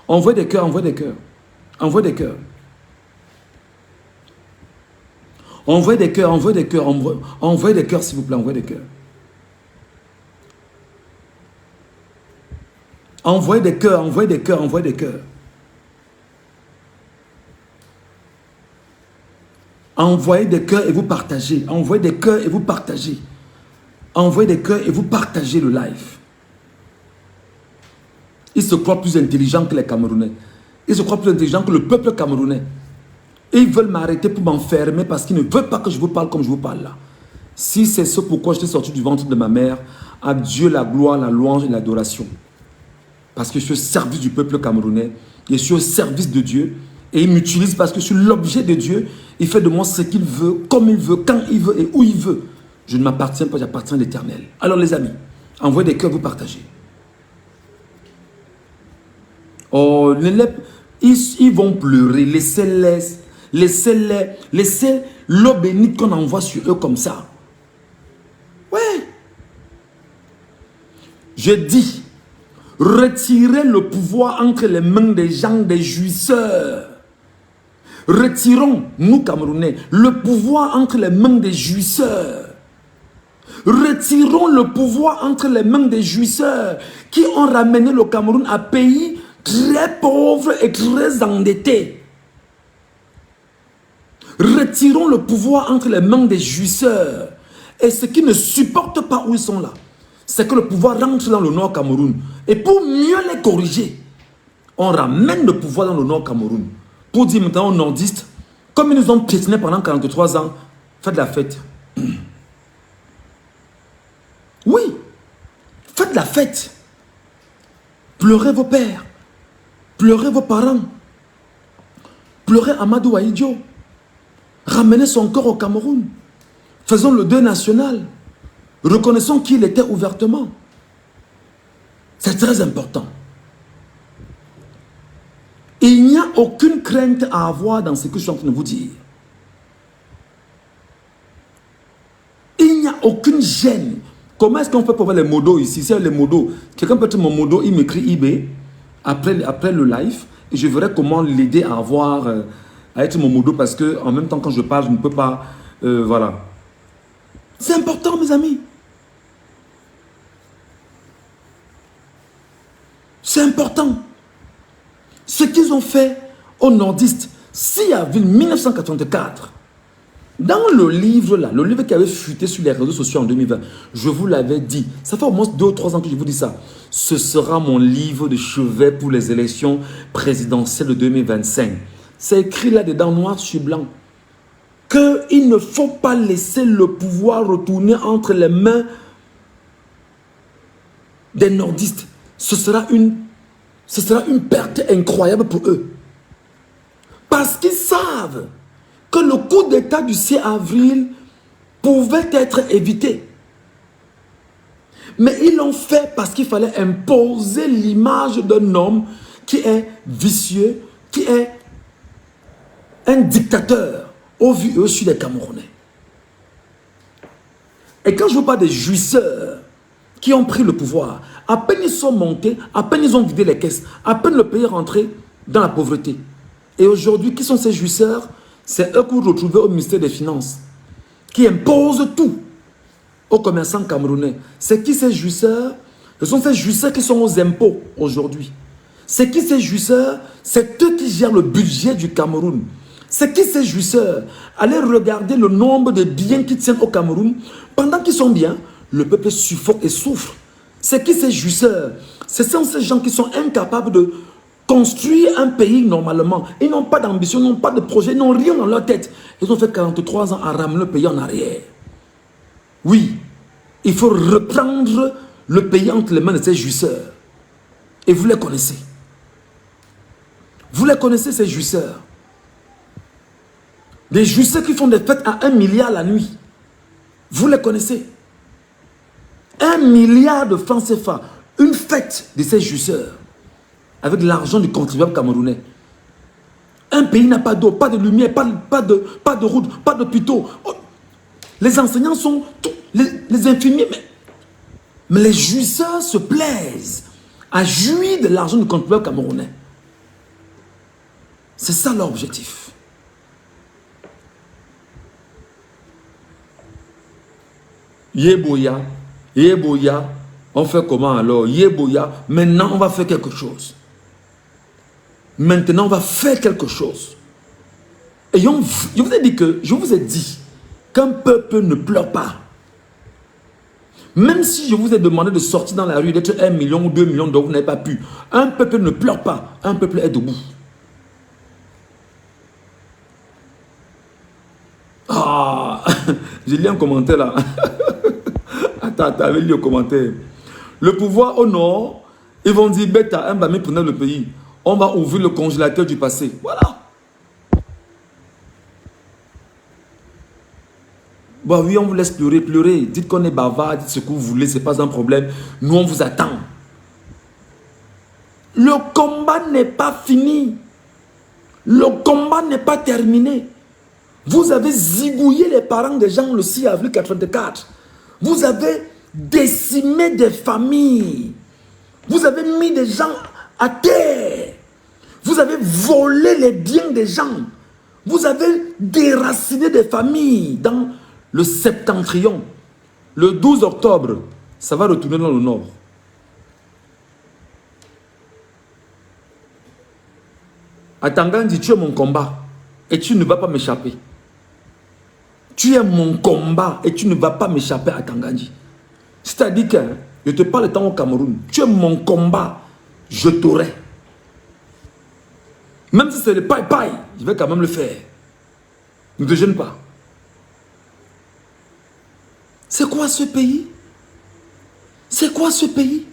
Envoyez des cœurs, envoyez des cœurs. Envoyez des cœurs. Envoyez des cœurs, envoyez des cœurs. Envoyez des cœurs, s'il vous plaît. Envoyez des cœurs. Envoyez des cœurs, envoyez des cœurs, envoyez des cœurs. Envoyez des cœurs et vous partagez. Envoyez des cœurs et vous partagez. Envoyez des cœurs et vous partagez le live. Ils se croient plus intelligents que les Camerounais. Ils se croient plus intelligents que le peuple camerounais. Et ils veulent m'arrêter pour m'enfermer parce qu'ils ne veulent pas que je vous parle comme je vous parle là. Si c'est ce pourquoi je suis sorti du ventre de ma mère, à Dieu la gloire, la louange et l'adoration. Parce que je suis au service du peuple camerounais. Je suis au service de Dieu. Et il m'utilise parce que je suis l'objet de Dieu. Il fait de moi ce qu'il veut, comme il veut, quand il veut et où il veut. Je ne m'appartiens pas, j'appartiens à l'Éternel. Alors les amis, envoyez des cœurs, vous partagez. Oh, ils vont pleurer, laissez l'eau bénite qu'on envoie sur eux comme ça. Ouais. Je dis, retirez le pouvoir entre les mains des gens, des jouisseurs. Retirons, nous Camerounais, le pouvoir entre les mains des jouisseurs. Retirons le pouvoir entre les mains des jouisseurs qui ont ramené le Cameroun à pays très pauvre et très endetté. Retirons le pouvoir entre les mains des jouisseurs. Et ceux qui ne supportent pas où ils sont là, c'est que le pouvoir rentre dans le Nord Cameroun. Et pour mieux les corriger, on ramène le pouvoir dans le Nord Cameroun. Pour dire maintenant aux nordistes, comme ils nous ont piétinés pendant 43 ans, faites la fête. Oui, faites la fête. Pleurez vos pères. Pleurez vos parents. Pleurez Amadou Ahidjo. Ramenez son corps au Cameroun. Faisons le deuil national. Reconnaissons qui il était ouvertement. C'est très important. Il n'y a aucune crainte à avoir dans ce que je suis en train de vous dire. Il n'y a aucune gêne. Comment est-ce qu'on fait pour voir les modos ici? Si les modos, quelqu'un peut être mon modo, il m'écrit eBay après le live et je verrai comment l'aider à avoir, à être mon modo parce que en même temps quand je parle, je ne peux pas, voilà. C'est important mes amis. C'est important. Ce qu'ils ont fait aux nordistes, 6 avril 1984, dans le livre là, le livre qui avait fuité sur les réseaux sociaux en 2020, je vous l'avais dit, ça fait au moins 2 ou 3 ans que je vous dis ça, ce sera mon livre de chevet pour les élections présidentielles de 2025. C'est écrit là-dedans, noir sur blanc, qu'il ne faut pas laisser le pouvoir retourner entre les mains des nordistes. Ce sera une perte incroyable pour eux. Parce qu'ils savent que le coup d'État du 6 avril pouvait être évité. Mais ils l'ont fait parce qu'il fallait imposer l'image d'un homme qui est vicieux, qui est un dictateur au vu et au su des Camerounais. Et quand je vous parle des jouisseurs qui ont pris le pouvoir, à peine ils sont montés, à peine ils ont vidé les caisses, à peine le pays est rentré dans la pauvreté. Et aujourd'hui, qui sont ces jouisseurs? C'est eux que vous retrouvez au ministère des Finances, qui imposent tout aux commerçants camerounais. C'est qui ces jouisseurs? Ce sont ces jouisseurs qui sont aux impôts aujourd'hui. C'est qui ces jouisseurs? C'est eux qui gèrent le budget du Cameroun. C'est qui ces jouisseurs? Allez regarder le nombre de biens qui tiennent au Cameroun. Pendant qu'ils sont bien, le peuple suffoque et souffre. C'est qui ces jouisseurs? Ce sont ces gens qui sont incapables de construire un pays normalement. Ils n'ont pas d'ambition, ils n'ont pas de projet, ils n'ont rien dans leur tête. Ils ont fait 43 ans à ramener le pays en arrière. Oui, il faut reprendre le pays entre les mains de ces jouisseurs. Et vous les connaissez. Vous les connaissez, ces jouisseurs. Des jouisseurs qui font des fêtes à 1 milliard la nuit. Vous les connaissez. 1 milliard de francs CFA. Une fête de ces jouisseurs. Avec l'argent du contribuable camerounais. Un pays n'a pas d'eau, pas de lumière, pas de route, pas d'hôpitaux. Les enseignants sont... Les infirmiers... Mais les jouisseurs se plaisent à jouir de l'argent du contribuable camerounais. C'est ça leur objectif. Yeboya, Yeboya, on fait comment alors? Yeboya, maintenant on va faire quelque chose. Maintenant on va faire quelque chose. Et je vous ai dit qu'un peuple ne pleure pas. Même si je vous ai demandé de sortir dans la rue, d'être 1 million ou 2 millions d'euros, vous n'avez pas pu. Un peuple ne pleure pas, un peuple est debout. Ah, j'ai lu un commentaire là. Attends, avec lu le commentaire. Le pouvoir au nord, ils vont dire, bêta, un bami pour le pays. On va ouvrir le congélateur du passé. Voilà. Bah oui, on vous laisse pleurer, pleurer. Dites qu'on est bavard, dites ce que vous voulez, c'est pas un problème. Nous, on vous attend. Le combat n'est pas fini. Le combat n'est pas terminé. Vous avez zigouillé les parents des gens le 6 avril 84. Vous avez décimé des familles. Vous avez mis des gens à terre. Vous avez volé les biens des gens. Vous avez déraciné des familles dans le septentrion. Le 12 octobre, ça va retourner dans le nord. À Tangandji, tu es mon combat et tu ne vas pas m'échapper. Tu es mon combat et tu ne vas pas m'échapper à Tangandji. C'est-à-dire que je te parle étant au Cameroun. Tu es mon combat, je t'aurai. Même si c'est le paille-paille, je vais quand même le faire. Ne te gêne pas. C'est quoi ce pays? C'est quoi ce pays?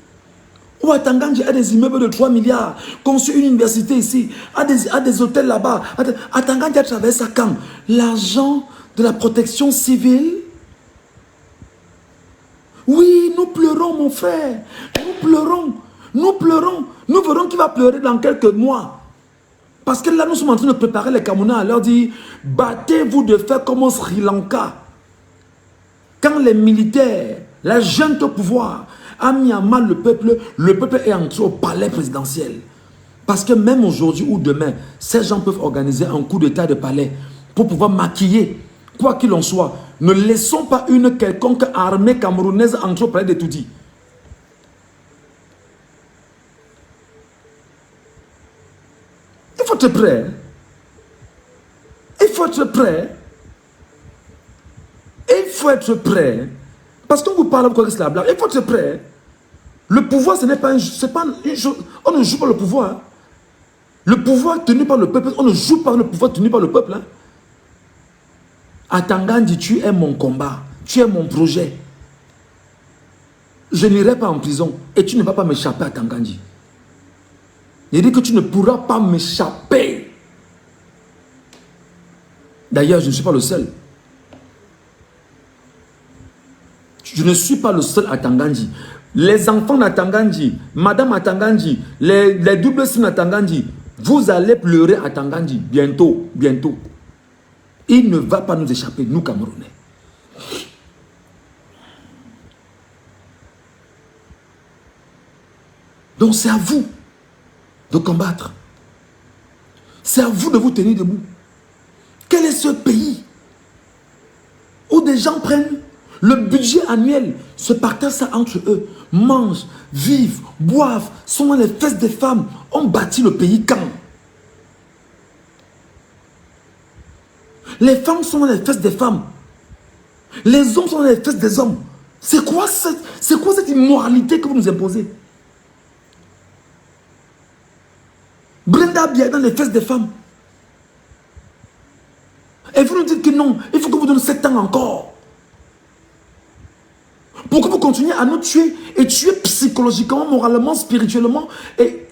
Où à Tangandji a des immeubles de 3 milliards, conçu une université ici, a des hôtels là-bas. À Tangandji a traversé quand? L'argent de la protection civile. Oui, nous pleurons, mon frère. Nous pleurons. Nous pleurons. Nous verrons qui va pleurer dans quelques mois. Parce que là, nous sommes en train de préparer les Camerounais à leur dire, battez-vous de faire comme au Sri Lanka. Quand les militaires, la junte au pouvoir, a mis à mal le peuple est entré au palais présidentiel. Parce que même aujourd'hui ou demain, ces gens peuvent organiser un coup d'état de palais pour pouvoir maquiller. Quoi qu'il en soit, ne laissons pas une quelconque armée camerounaise entrer au palais de Toudi. Il faut être prêt. Il faut être prêt. Il faut être prêt. Parce qu'on vous parle de c'est la blague. Il faut être prêt. Le pouvoir, ce n'est pas une chose. On ne joue pas le pouvoir. Le pouvoir tenu par le peuple, on ne joue pas le pouvoir tenu par le peuple. À Tangandji, tu es mon combat. Tu es mon projet. Je n'irai pas en prison. Et tu ne vas pas m'échapper à Tangandji. Il dit que tu ne pourras pas m'échapper. D'ailleurs, je ne suis pas le seul. Je ne suis pas le seul à Tangandji. Les enfants à Tangandji, madame à Tangandji, les doubles signes à Tangandji, vous allez pleurer à Tangandji bientôt, bientôt. Il ne va pas nous échapper, nous Camerounais. Donc c'est à vous de combattre. C'est à vous de vous tenir debout. Quel est ce pays où des gens prennent le budget annuel, se partagent ça entre eux, mangent, vivent, boivent, sont dans les fesses des femmes, ont bâti le pays quand? Les femmes sont dans les fesses des femmes. Les hommes sont dans les fesses des hommes. C'est quoi cette immoralité que vous nous imposez? Brenda Biaye dans les fesses des femmes. Et vous nous dites que non, il faut que vous donniez 7 ans encore. Pour que vous continuiez à nous tuer et tuer psychologiquement, moralement, spirituellement et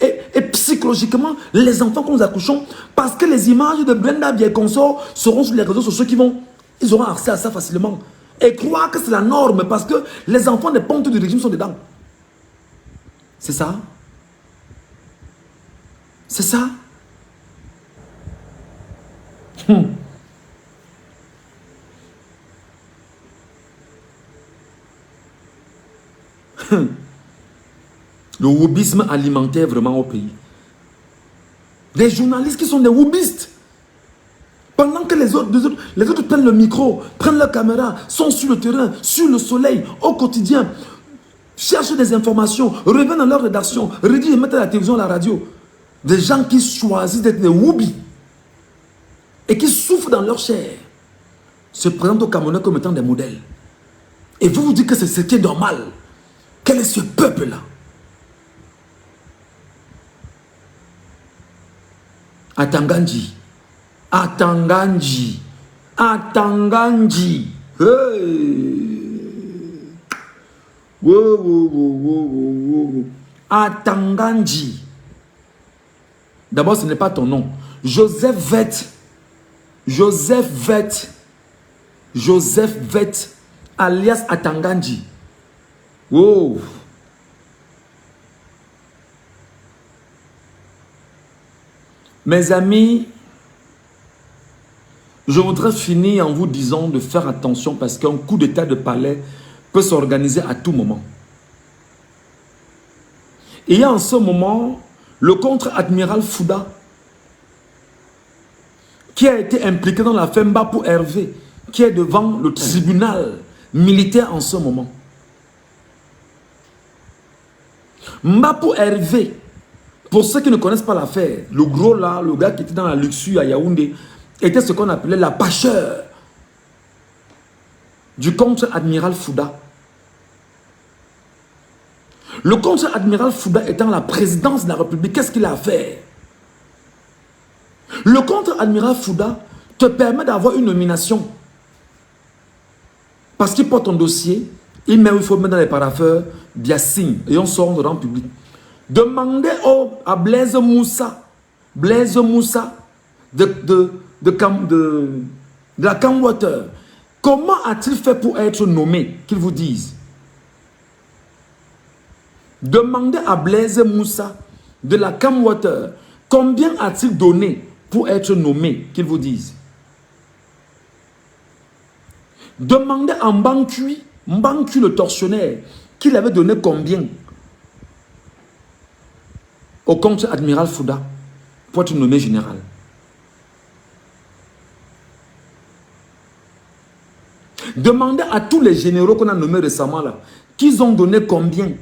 psychologiquement les enfants que nous accouchons. Parce que les images de Brenda Biaye consort seront sur les réseaux sociaux ils auront accès à ça facilement. Et croire que c'est la norme parce que les enfants des pontes du régime sont dedans. C'est ça? C'est ça? Le wobisme alimentaire vraiment au pays. Des journalistes qui sont des wobistes. Pendant que les autres prennent le micro, prennent la caméra, sont sur le terrain, sur le soleil, au quotidien, cherchent des informations, reviennent dans leur rédaction, rédigent et mettent à la télévision, à la radio. Des gens qui choisissent d'être des wobis et qui souffrent dans leur chair se présentent au Cameroun comme étant des modèles. Et vous vous dites que c'est ce qui est normal. Quel est ce peuple-là? À Tangandji. À Tangandji. À Tangandji. Hey. Wow, wow, wow, wow, wow. À Tangandji. D'abord, ce n'est pas ton nom. Joseph Vett. Joseph Vett. Joseph Vett. Alias à Tangandji. Wow. Mes amis, je voudrais finir en vous disant de faire attention parce qu'un coup d'état de palais peut s'organiser à tout moment. Et il y a en ce moment le contre-admiral Fouda qui a été impliqué dans la FEMBA pour Hervé, qui est devant le tribunal militaire en ce moment. Mbapou Hervé, pour ceux qui ne connaissent pas l'affaire, le gros là, le gars qui était dans la luxure à Yaoundé, était ce qu'on appelait la pâcheur du contre-admiral Fouda. Le contre-admiral Fouda étant la présidence de la République, qu'est-ce qu'il a à faire? Le contre-admiral Fouda te permet d'avoir une nomination. Parce qu'il porte ton dossier, il met où il faut mettre dans les parapheurs, bien signe, et on sort dans le public. Demandez à Blaise Moussa de la Camwater, comment a-t-il fait pour être nommé, qu'il vous dise. Demandez à Blaise Moussa de la Camwater, combien a-t-il donné pour être nommé, qu'il vous dise. Demandez à Mbankui le tortionnaire, qu'il avait donné combien au contre-admiral Fouda pour être nommé général. Demandez à tous les généraux qu'on a nommés récemment là, qu'ils ont donné combien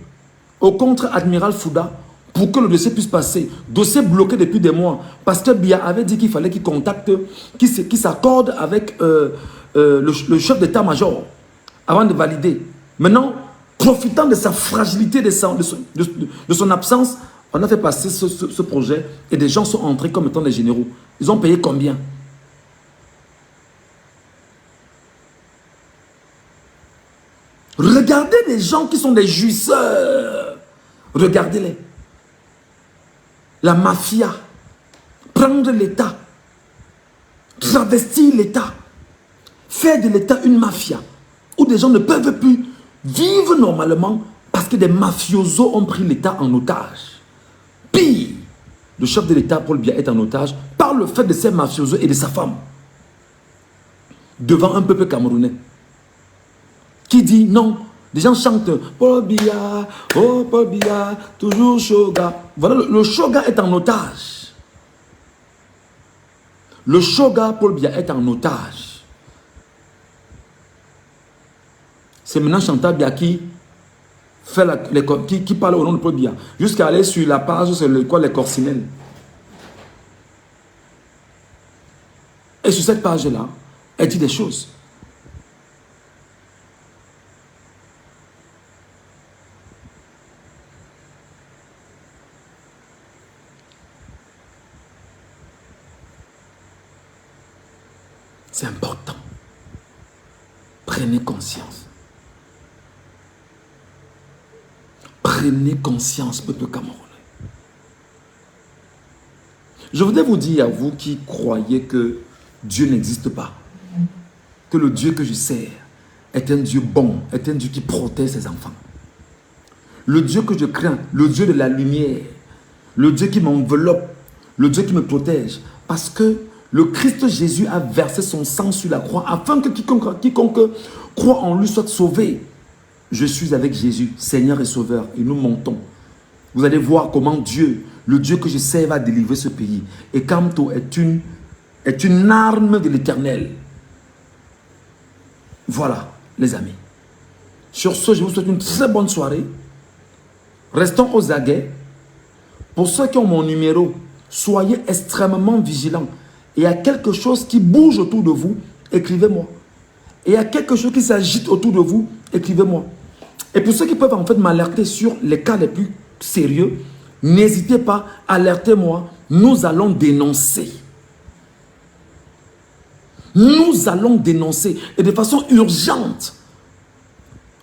au contre-admiral Fouda pour que le dossier puisse passer. Dossier bloqué depuis des mois. Parce que Biya avait dit qu'il fallait qu'il contacte, qu'il s'accorde avec le chef d'état-major avant de valider. Maintenant, profitant de sa fragilité, de son absence, on a fait passer ce projet et des gens sont entrés comme étant des généraux. Ils ont payé combien? Regardez les gens qui sont des jouisseurs. Regardez-les. La mafia. Prendre l'État. Travestir l'État. Faire de l'État une mafia. Où des gens ne peuvent plus vivre normalement parce que des mafiosos ont pris l'État en otage. Pire, le chef de l'État, Paul Biya, est en otage par le fait de ces mafiosos et de sa femme. Devant un peuple camerounais. Qui dit non, les gens chantent Paul Biya, oh Paul Biya, toujours Shoga. Voilà, le Shoga est en otage. Le Shoga, Paul Biya, est en otage. C'est maintenant Chantal Biya qui fait qui parle au nom de Paul Biya. Jusqu'à aller sur la page, c'est les Corsinelles. Et sur cette page-là, elle dit des choses. C'est important. Prenez conscience. Prenez conscience, peuple camerounais. Je voudrais vous dire à vous qui croyez que Dieu n'existe pas, que le Dieu que je sers est un Dieu bon, est un Dieu qui protège ses enfants. Le Dieu que je crains, le Dieu de la lumière, le Dieu qui m'enveloppe, le Dieu qui me protège, parce que le Christ Jésus a versé son sang sur la croix afin que quiconque croit en lui soit sauvé. Je suis avec Jésus, Seigneur et Sauveur, et nous montons. Vous allez voir comment Dieu, le Dieu que je sais, va délivrer ce pays. Et Kamto est une arme de l'Éternel. Voilà, les amis. Sur ce, je vous souhaite une très bonne soirée. Restons aux aguets. Pour ceux qui ont mon numéro, soyez extrêmement vigilants. Et il y a quelque chose qui bouge autour de vous, écrivez-moi. Et il y a quelque chose qui s'agite autour de vous, écrivez-moi. Et pour ceux qui peuvent en fait m'alerter sur les cas les plus sérieux, n'hésitez pas, alertez-moi. Nous allons dénoncer. Nous allons dénoncer. Et de façon urgente.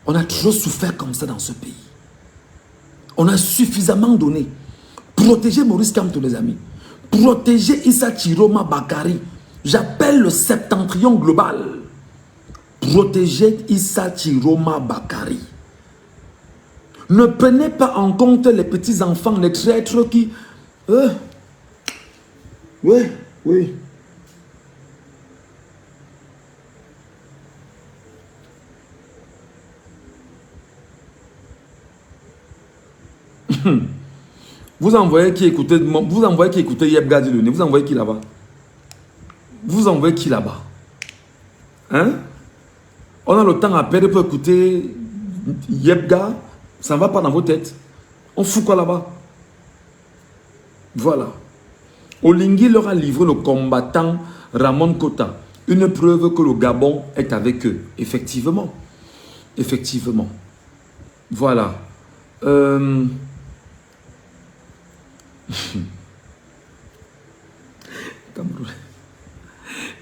On a toujours souffert comme ça dans ce pays. On a suffisamment donné. Protégez Maurice Kamto, les amis. Protégez Issa Chiroma Bakari. J'appelle le septentrion global. Protégez Issa Chiroma Bakari. Ne prenez pas en compte les petits-enfants, les traîtres qui... Oui. Vous envoyez qui écoutez Yeb Gadilone, vous envoyez qui là-bas? Vous envoyez qui là-bas? Hein? On a le temps à perdre pour écouter Yebga. Ça ne va pas dans vos têtes. On fout quoi là-bas? Voilà. Olingi leur a livré le combattant Ramon Kota. Une preuve que le Gabon est avec eux. Effectivement. Effectivement. Voilà.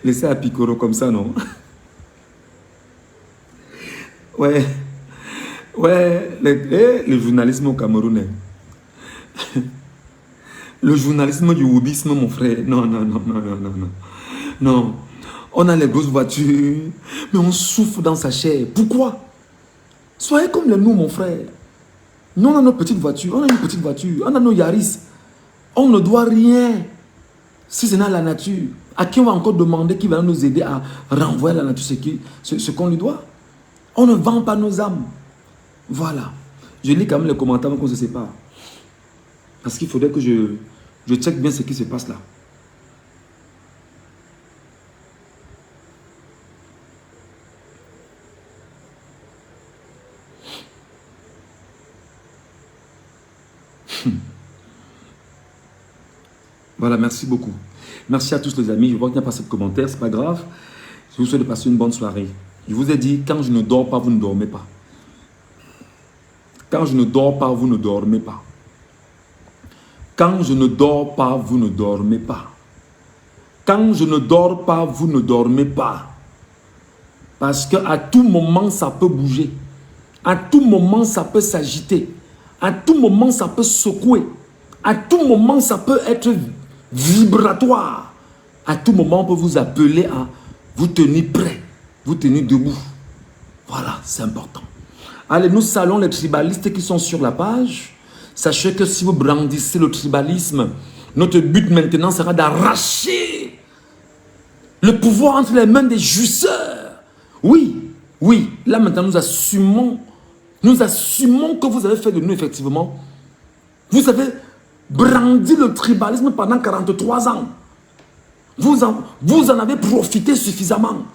Laissez à Picoro comme ça, non? Ouais. Ouais. Le journalisme au Camerounais. Le journalisme du wobisme, mon frère. Non, non, non, non, non, non, non. Non. On a les grosses voitures, mais on souffre dans sa chair. Pourquoi? Soyez comme nous, mon frère. Nous, on a nos petites voitures. On a une petite voiture. On a nos Yaris. On ne doit rien. Si ce n'est la nature, à qui on va encore demander qui va nous aider à renvoyer à la nature ce qu'on lui doit? On ne vend pas nos âmes. Voilà. Je lis quand même les commentaires avant qu'on se sépare. Parce qu'il faudrait que je check bien ce qui se passe là. Voilà, merci beaucoup. Merci à tous les amis. Je vois qu'il n'y a pas de commentaires, c'est pas grave. Je vous souhaite de passer une bonne soirée. Je vous ai dit, quand je ne dors pas, vous ne dormez pas. Quand je ne dors pas, vous ne dormez pas. Quand je ne dors pas, vous ne dormez pas. Quand je ne dors pas, vous ne dormez pas. Parce qu'à tout moment, ça peut bouger. À tout moment, ça peut s'agiter. À tout moment, ça peut secouer. À tout moment, ça peut être vibratoire. À tout moment, on peut vous appeler à vous tenir prêt, vous tenir debout. Voilà, c'est important. Allez, nous saluons les tribalistes qui sont sur la page. Sachez que si vous brandissez le tribalisme, notre but maintenant sera d'arracher le pouvoir entre les mains des jouisseurs. Oui, oui, là maintenant nous assumons que vous avez fait de nous effectivement. Vous avez brandi le tribalisme pendant 43 ans. Vous en avez profité suffisamment.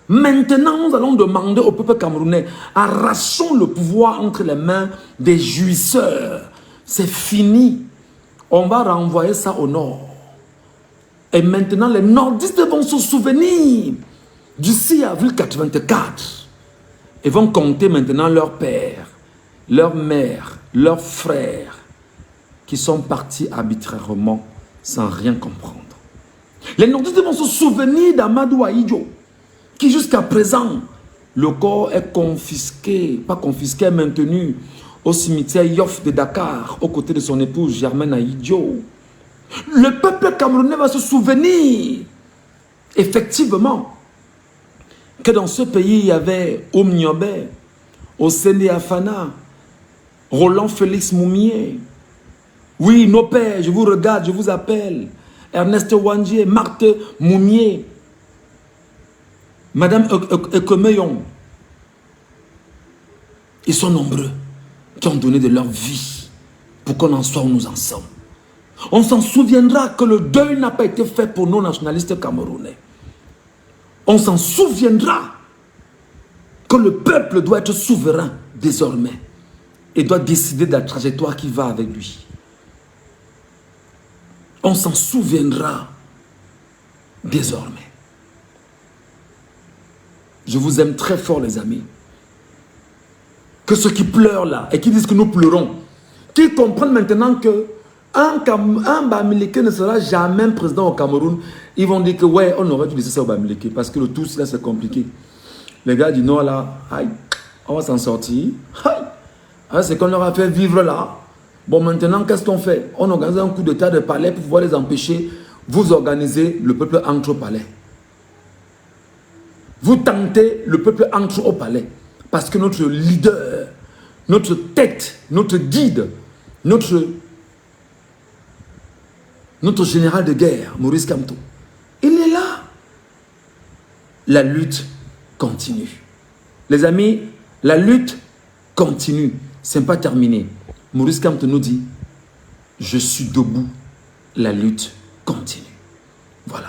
Maintenant, nous allons demander au peuple camerounais, arrachons le pouvoir entre les mains des jouisseurs. C'est fini. On va renvoyer ça au nord. Et maintenant, les nordistes vont se souvenir du 6 avril 84. Et vont compter maintenant leurs pères, leurs mères, leurs frères, qui sont partis arbitrairement sans rien comprendre. Les nordistes vont se souvenir d'Amadou Ahidjo, qui jusqu'à présent, le corps est confisqué, pas confisqué, maintenu au cimetière Yoff de Dakar, aux côtés de son épouse Germaine Ahidjo. Le peuple camerounais va se souvenir, effectivement, que dans ce pays, il y avait Oum Niobé, Osende Afana, Roland Félix Moumier. Oui, nos pères, je vous regarde, je vous appelle. Ernest Wandier, Marthe Moumier, Madame Ekomeyon. Ils sont nombreux qui ont donné de leur vie pour qu'on en soit où nous en sommes. On s'en souviendra que le deuil n'a pas été fait pour nos nationalistes camerounais. On s'en souviendra que le peuple doit être souverain désormais et doit décider de la trajectoire qui va avec lui. On s'en souviendra désormais. Je vous aime très fort, les amis. Que ceux qui pleurent là et qui disent que nous pleurons, qu'ils comprennent maintenant que un Bamileke ne sera jamais président au Cameroun. Ils vont dire que ouais, on aurait dû laisser ça au Bamileke parce que le tout là c'est compliqué. Les gars du Nord là, aïe, on va s'en sortir. C'est qu'on leur a fait vivre là. Bon, maintenant, qu'est-ce qu'on fait? On organise un coup d'état de palais pour pouvoir les empêcher. Vous organisez, le peuple entre au palais. Vous tentez, le peuple entre au palais. Parce que notre leader, notre tête, notre guide, notre général de guerre, Maurice Kamto, il est là. La lutte continue. Les amis, la lutte continue. Ce n'est pas terminé. Maurice Kamto nous dit, je suis debout, la lutte continue. Voilà.